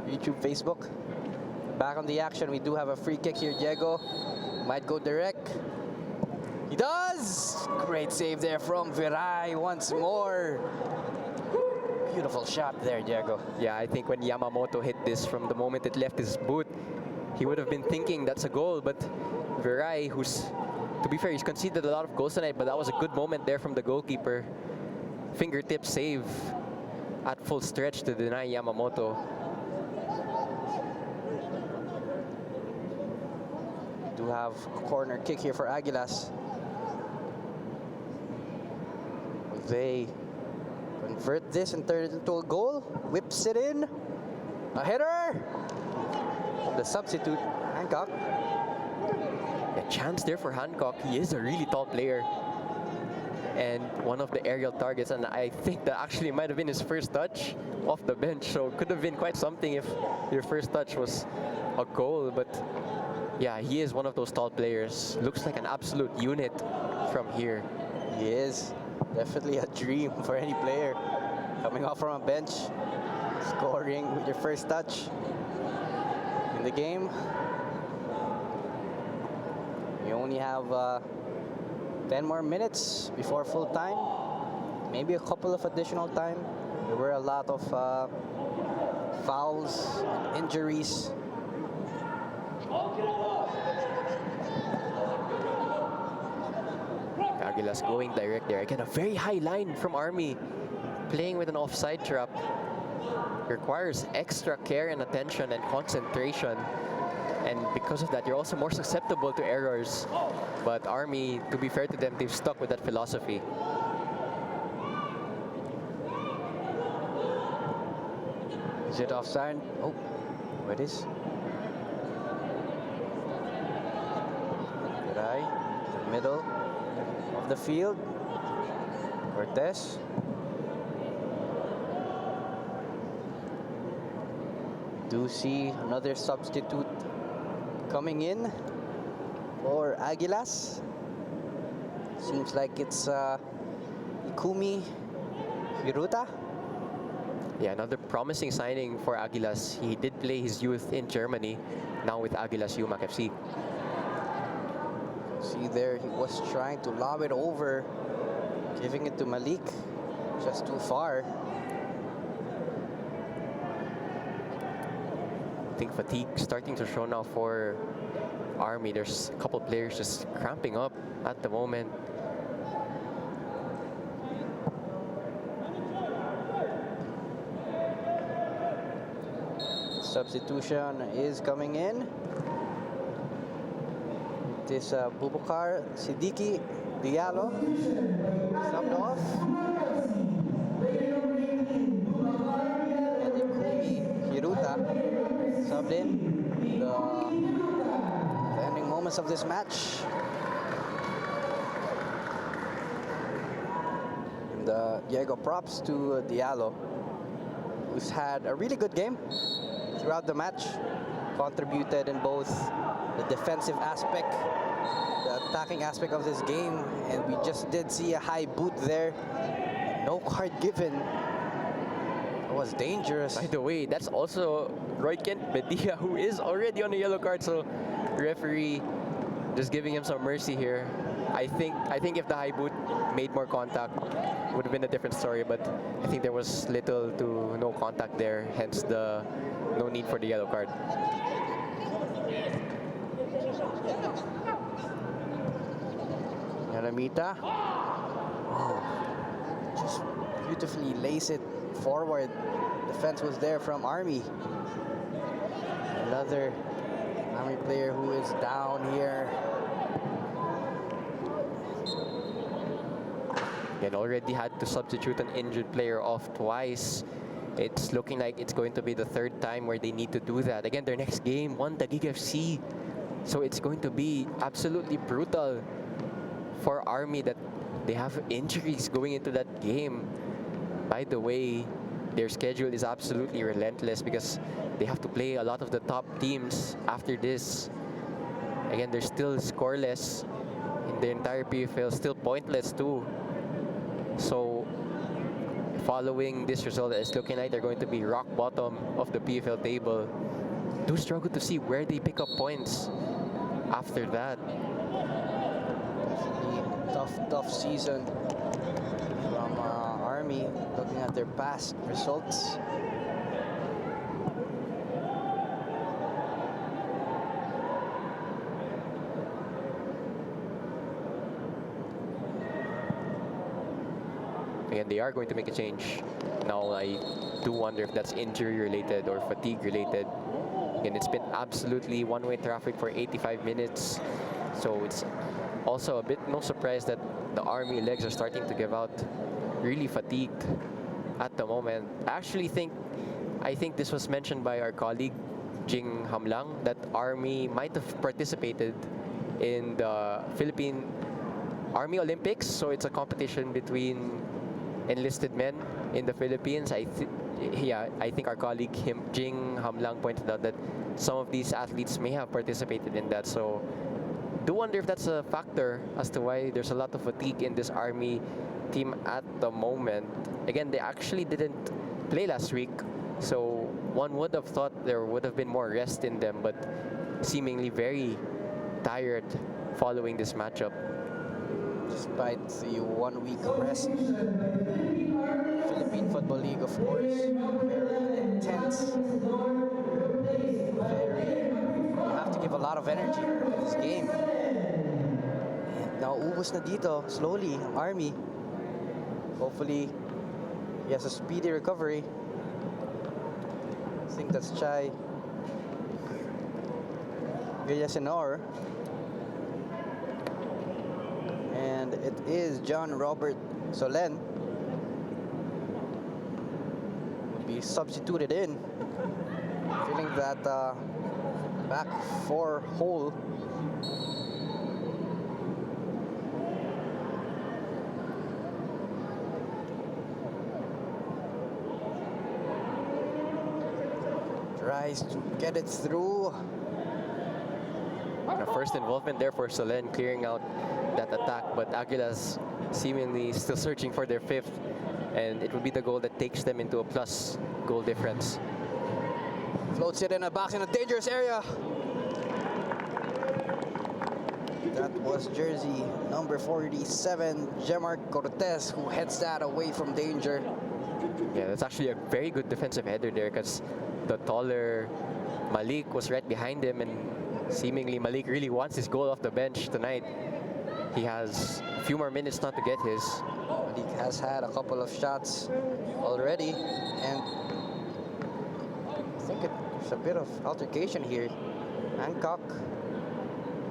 Speaker 2: YouTube, Facebook. Back on the action, we do have a free kick here. Diego might go direct. He does! Great save there from Viray once more. Beautiful shot there, Diego.
Speaker 3: Yeah, I think when Yamamoto hit this from the moment it left his boot, he would have been thinking that's a goal, but Viray, who's, to be fair, he's conceded a lot of goals tonight, but that was a good moment there from the goalkeeper. Fingertip save at full stretch to deny Yamamoto.
Speaker 2: Do have a corner kick here for Aguilas. Will they convert this and turn it into a goal? Whips it in. A header. The substitute, Hancock.
Speaker 3: A chance there for Hancock. He is a really tall player. And one of the aerial targets, and I think that actually might have been his first touch off the bench. So it could have been quite something if your first touch was a goal. But yeah, he is one of those tall players. Looks like an absolute unit from here.
Speaker 2: He is definitely a dream for any player. Coming off from a bench, scoring with your first touch in the game. You only have 10 more minutes before full time. Maybe a couple of additional time. There were a lot of fouls, injuries.
Speaker 3: Aguilas going direct there. Again, a very high line from Army. Playing with an offside trap requires extra care and attention and concentration. And because of that, you're also more susceptible to errors. But Army, to be fair to them, they've stuck with that philosophy.
Speaker 2: Is it offside? Oh, it is. Viray, the middle of the field. Cortez. Do see another substitute coming in for Aguilas. Seems like it's Ikumi Hiruta.
Speaker 3: Yeah, another promising signing for Aguilas. He did play his youth in Germany, now with Aguilas Umak FC.
Speaker 2: See there, he was trying to lob it over, giving it to Malik, just too far.
Speaker 3: I think fatigue starting to show now for Army. There's a couple players just cramping up at the moment.
Speaker 2: Substitution is coming in. It is Bubukar Siddiqui Diallo subbed off. And Ikumi Hiruta subbed in. The ending moments of this match. And Diego, props to Diallo, who's had a really good game throughout the match. Contributed in both the defensive aspect, the attacking aspect of this game, and we just did see a high boot there. No card given. It was dangerous.
Speaker 3: By the way, that's also Roy Kent Bedia, who is already on a yellow card. So referee just giving him some mercy here. I think if the high boot made more contact, it would have been a different story. But I think there was little to no contact there, hence the no need for the yellow card.
Speaker 2: Yaramita. Oh, just beautifully lace it forward. Defense was there from Army. Another Army player who is down here.
Speaker 3: And already had to substitute an injured player off twice. It's looking like it's going to be the third time where they need to do that. Again, their next game, one Taguig FC. So it's going to be absolutely brutal for Army that they have injuries going into that game. By the way, their schedule is absolutely relentless because they have to play a lot of the top teams after this. Again, they're still scoreless in the entire PFL, still pointless too. So following this result, it's looking like they're going to be rock bottom of the PFL table. Do struggle to see where they pick up points after that.
Speaker 2: Definitely tough season from Army, looking at their past results.
Speaker 3: Again, they are going to make a change. Now, I do wonder if that's injury related or fatigue related. Again, it's been absolutely one-way traffic for 85 minutes. So it's also a bit no surprise that the Army legs are starting to give out, really fatigued at the moment. I think this was mentioned by our colleague Jing Hamlang that Army might have participated in the Philippine Army Olympics. So it's a competition between enlisted men in the Philippines. I think our colleague Jing Hamlang pointed out that some of these athletes may have participated in that. So do wonder if that's a factor as to why there's a lot of fatigue in this Army team at the moment. Again, they actually didn't play last week, so one would have thought there would have been more rest in them, but seemingly very tired following this matchup.
Speaker 2: Despite the 1 week rest, Philippine Football League, of course, very intense. You have to give a lot of energy in this game. And naubos na dito, slowly, ang Army. Hopefully, he has a speedy recovery. I think that's Chai Villasenor. And it is John Robert Solen. Will be substituted in. Feeling that back four hole. Tries to get it through.
Speaker 3: The first involvement there for Solen, clearing out that attack, but Aguilas seemingly still searching for their fifth, and it will be the goal that takes them into a plus goal difference.
Speaker 2: Floats it in a box in a dangerous area. That was jersey number 47, Jemar Cortez, who heads that away from danger.
Speaker 3: Yeah, that's actually a very good defensive header there because the taller Malik was right behind him, and seemingly Malik really wants his goal off the bench tonight. He has a few more minutes not to get his.
Speaker 2: Malik has had a couple of shots already, and I think it's a bit of altercation here. Hancock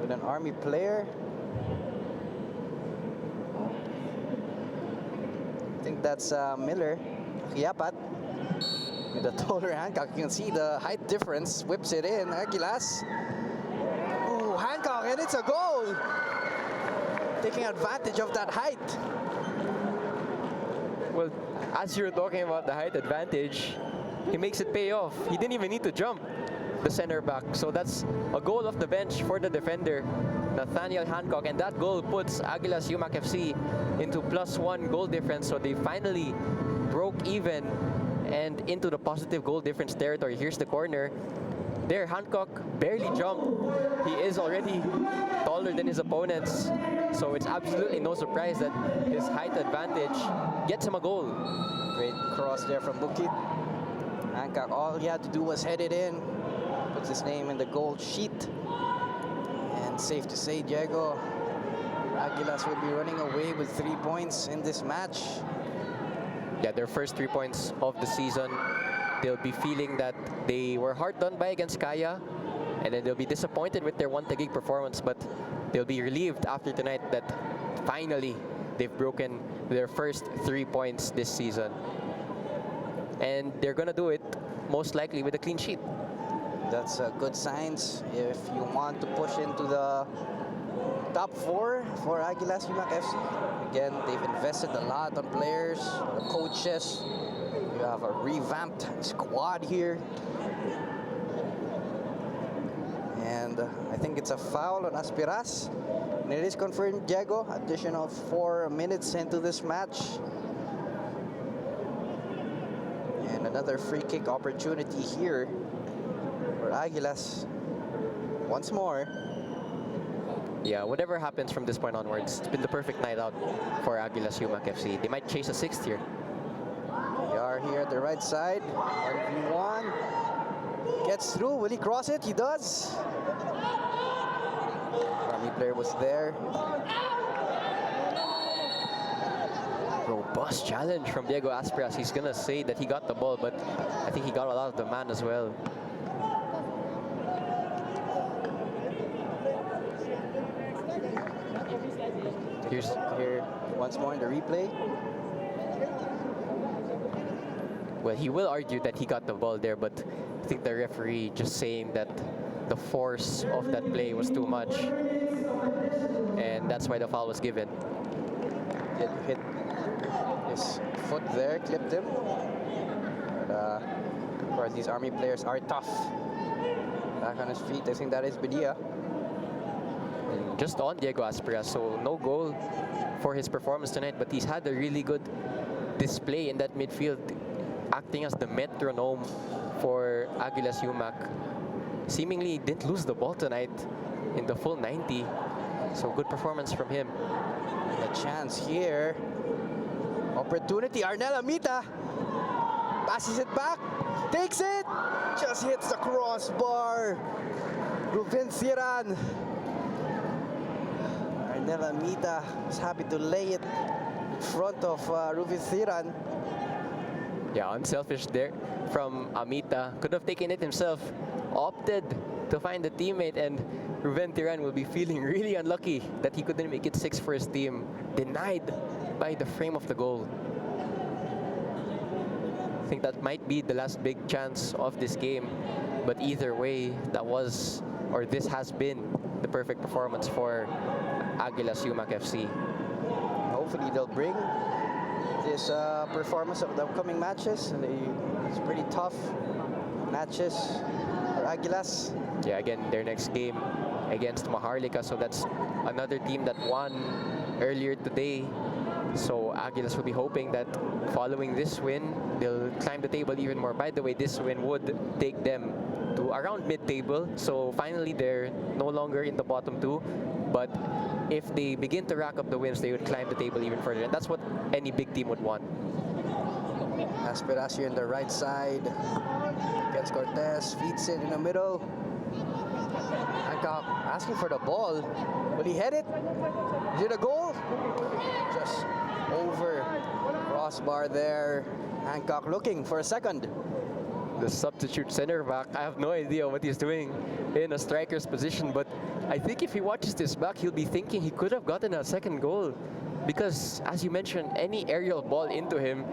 Speaker 2: with an Army player. I think that's Miller. Kiapat with a taller Hancock. You can see the height difference. Whips it in. Aguilas. Ooh, Hancock, and it's a goal. Taking advantage of that height.
Speaker 3: Well, as you're talking about the height advantage, he makes it pay off. He didn't even need to jump the center back. So that's a goal off the bench for the defender, Nathaniel Hancock, and that goal puts Aguilas Umak FC into +1 goal difference. So they finally broke even and into the positive goal difference territory. Here's the corner. There, Hancock barely jumped. He is already taller than his opponents, so it's absolutely no surprise that his height advantage gets him a goal.
Speaker 2: Great cross there from Bukit. Hancock, all he had to do was head it in. Puts his name in the goal sheet. And safe to say, Diego, Aguilas will be running away with 3 points in this match.
Speaker 3: Yeah, their first 3 points of the season. They'll be feeling that they were hard done by against Kaya, and then they'll be disappointed with their 1 Taguig performance, but they'll be relieved after tonight that finally they've broken their first 3 points this season. and they're gonna do it most likely with a clean sheet.
Speaker 2: That's good signs if you want to push into the top 4 for Aguilas Umak FC. Again, they've invested a lot on players, the coaches. You have a revamped squad here. And I think it's a foul on Aspiras. And it is confirmed, Diego. Additional 4 minutes into this match. And another free kick opportunity here for Aguilas. Once more.
Speaker 3: Yeah, whatever happens from this point onwards, it's been the perfect night out for Aguilas Umak FC. They might chase a 6th here.
Speaker 2: They are here at the right side. 1v1. Gets through. Will he cross it? He does. Army player was there.
Speaker 3: Robust challenge from Diego Aspiras. He's gonna say that he got the ball, but I think he got a lot of the man as well.
Speaker 2: Here's here once more in the replay.
Speaker 3: Well, he will argue that he got the ball there, but I think the referee just saying that the force of that play was too much, and that's why the foul was given.
Speaker 2: Did hit his foot there, clipped him. But of course, these Army players are tough. Back on his feet. I think that is Bedia.
Speaker 3: And just on Diego Aspiras, so no goal for his performance tonight, but he's had a really good display in that midfield, acting as the metronome for Aguilas Umak. Seemingly didn't lose the ball tonight in the full 90, so good performance from him.
Speaker 2: A chance here. Opportunity. Arnel Amita passes it back, takes it, just hits the crossbar. Ruben Siran. Arnel Amita is happy to lay it in front of Ruben Siran.
Speaker 3: Yeah, unselfish there from Amita. Could have taken it himself. Opted to find a teammate, and Ruben Tiran will be feeling really unlucky that he couldn't make it 6 for his team. Denied by the frame of the goal. I think that might be the last big chance of this game. But either way, that was, or this has been, the perfect performance for Aguilas Umak FC.
Speaker 2: Hopefully they'll bring this performance of the upcoming matches. And it's pretty tough matches for Aguilas.
Speaker 3: Yeah, again, their next game against Maharlika, so that's another team that won earlier today. So Aguilas will be hoping that following this win, they'll climb the table even more. By the way, this win would take them to around mid-table, so finally they're no longer in the bottom 2. But if they begin to rack up the wins, they would climb the table even further, and that's what any big team would want.
Speaker 2: Aspiracio on the right side. Gets Cortez, feeds it in the middle. Hancock asking for the ball. Will he head it? Is it a goal? Just over crossbar there. Hancock looking for a second.
Speaker 3: The substitute center back, I have no idea what he's doing in a striker's position, but I think if he watches this back, he'll be thinking he could have gotten a second goal. Because, as you mentioned, any aerial ball into him,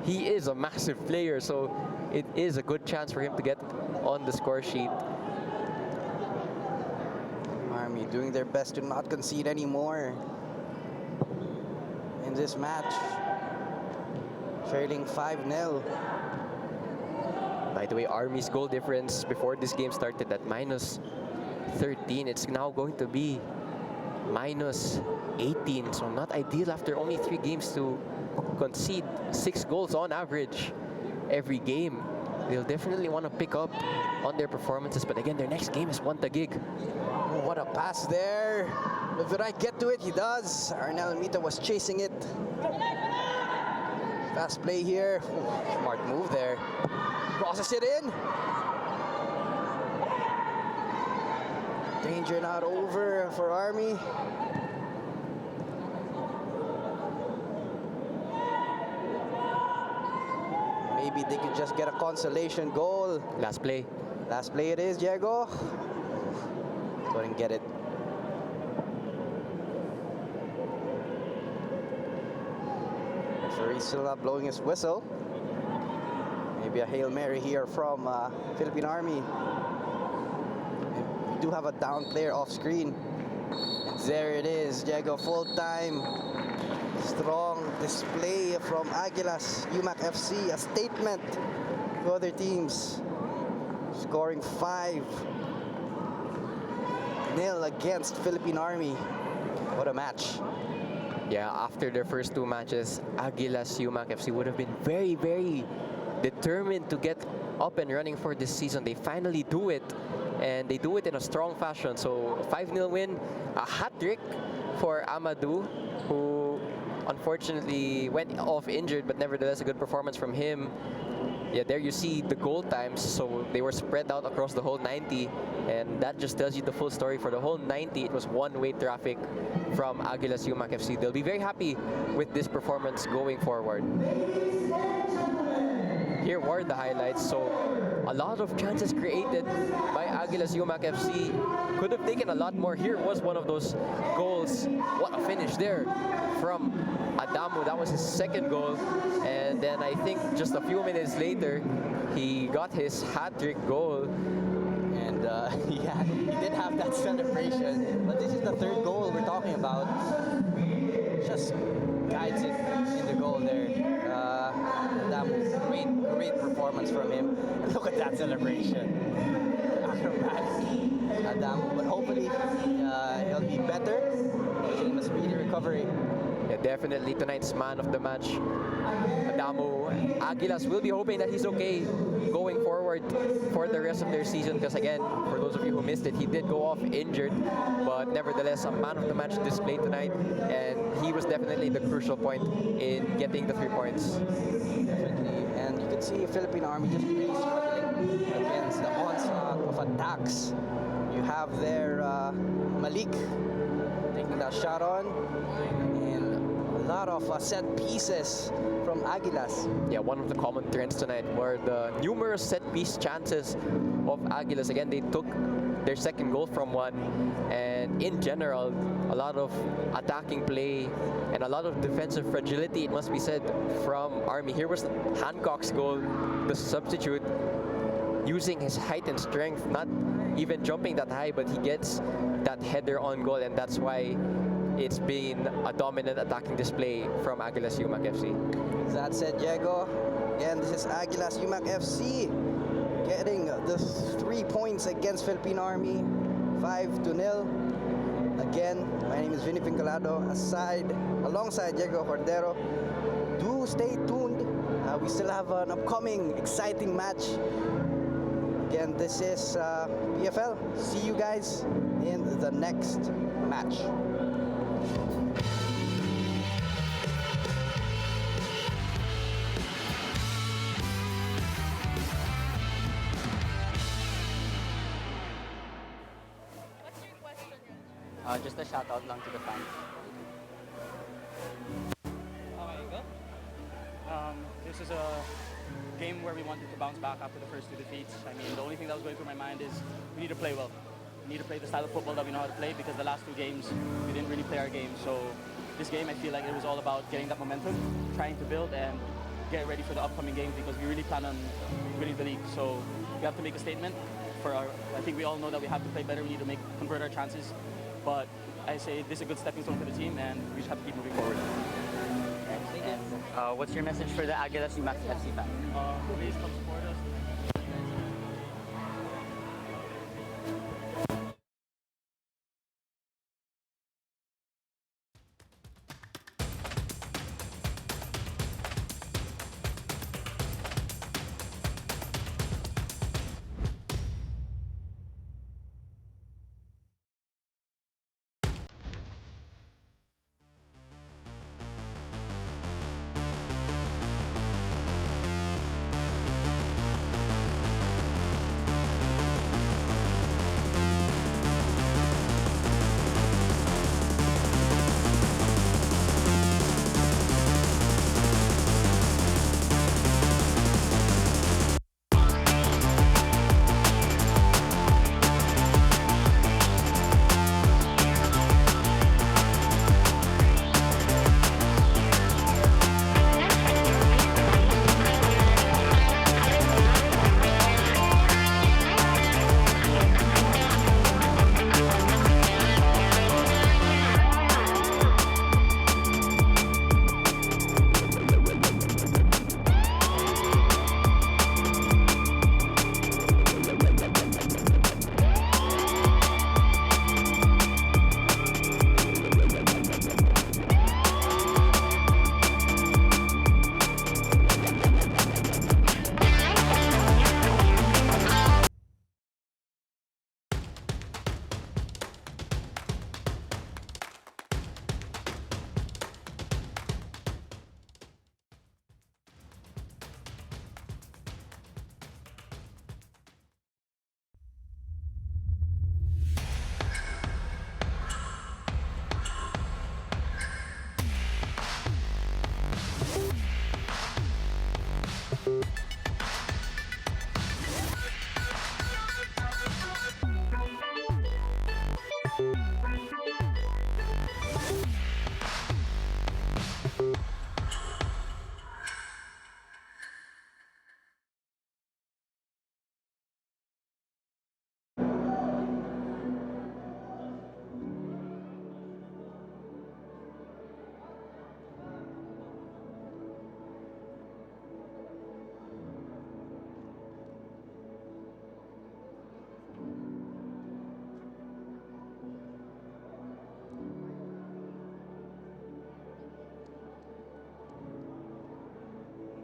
Speaker 3: he is a massive player, so it is a good chance for him to get on the score sheet.
Speaker 2: Army doing their best to not concede anymore in this match. Trailing 5-0.
Speaker 3: By the way, Army's goal difference before this game started at -13. It's now going to be -18. So not ideal after only 3 games to concede 6 goals on average every game. They'll definitely want to pick up on their performances. But again, their next game is one Taguig.
Speaker 2: Oh, what a pass there. Will Viray get to it? He does. Arnel Mita was chasing it. Fast play here. Oh, smart move there. Crosses it in. Danger not over for Army. Maybe they could just get a consolation goal.
Speaker 3: Last play.
Speaker 2: Last play it is, Diego. Couldn't get it. Referee still not blowing his whistle. be a Hail Mary here from Philippine Army. We do have a down player off screen. And there it is, Diego, full time. Strong display from Aguilas, Umak FC, a statement to other teams. Scoring 5-0 against Philippine Army. What a match.
Speaker 3: Yeah, after their first two matches, Aguilas Umak FC would have been very, very determined to get up and running for this season. They finally do it, and they do it in a strong fashion. So 5-0 win, a hat-trick for Amadou, who unfortunately went off injured, but nevertheless a good performance from him. Yeah, there you see the goal times. So they were spread out across the whole 90, and that just tells you the full story. For the whole 90, it was one-way traffic from Aguilas Umak FC. They'll be very happy with this performance going forward. Here were the highlights. So a lot of chances created by Aguilas Umak FC. Could have taken a lot more. Here was one of those goals. What a finish there from Adamu. That was his second goal. And then I think just a few minutes later, he got his hat-trick goal.
Speaker 2: And yeah, he did have that celebration. But this is the third goal we're talking about. Just guides it in the goal there. Great performance from him. And look at that celebration. Acrobatic Adamu. But hopefully he'll be better. Wishing him a speedy recovery.
Speaker 3: Yeah, definitely tonight's man of the match, Adamu. Aguilas will be hoping that he's okay going forward for the rest of their season, because again, for those of you who missed it, he did go off injured, but nevertheless a man of the match display tonight, and he was definitely the crucial point in getting the 3 points.
Speaker 2: Definitely. And you can see Philippine Army just really struggling against the onslaught of attacks. You have there Malik taking that shot on, and a lot of set pieces from Aguilas.
Speaker 3: Yeah, one of the common trends tonight were the numerous set piece chances of Aguilas. Again, they took their second goal from one, and in general, a lot of attacking play and a lot of defensive fragility, it must be said, from Army. Here was Hancock's goal, the substitute, using his height and strength, not even jumping that high, but he gets that header on goal, and that's why it's been a dominant attacking display from Aguilas Umak FC.
Speaker 2: That said, Diego, again, this is Aguilas Umak FC getting the 3 points against Philippine Army, 5-0. Again, my name is Vinny Vincolado, alongside Diego Cordero. Do stay tuned. We still have an upcoming exciting match. Again, this is PFL. See you guys in the next match.
Speaker 5: Just a shout out lang to the fans.
Speaker 6: Okay, go. This is a game where we wanted to bounce back after the first two defeats. I mean, the only thing that was going through my mind is we need to play well. We need to play the style of football that we know how to play, because the last two games we didn't really play our game. So this game, I feel like it was all about getting that momentum, trying to build and get ready for the upcoming games, because we really plan on winning the league. So we have to make a statement. I think we all know that we have to play better. We need to convert our chances. But I say this is a good stepping stone for the team, and we just have to keep moving forward.
Speaker 5: And what's your message for the Aguilas Umak FC fans?
Speaker 6: Please come support us.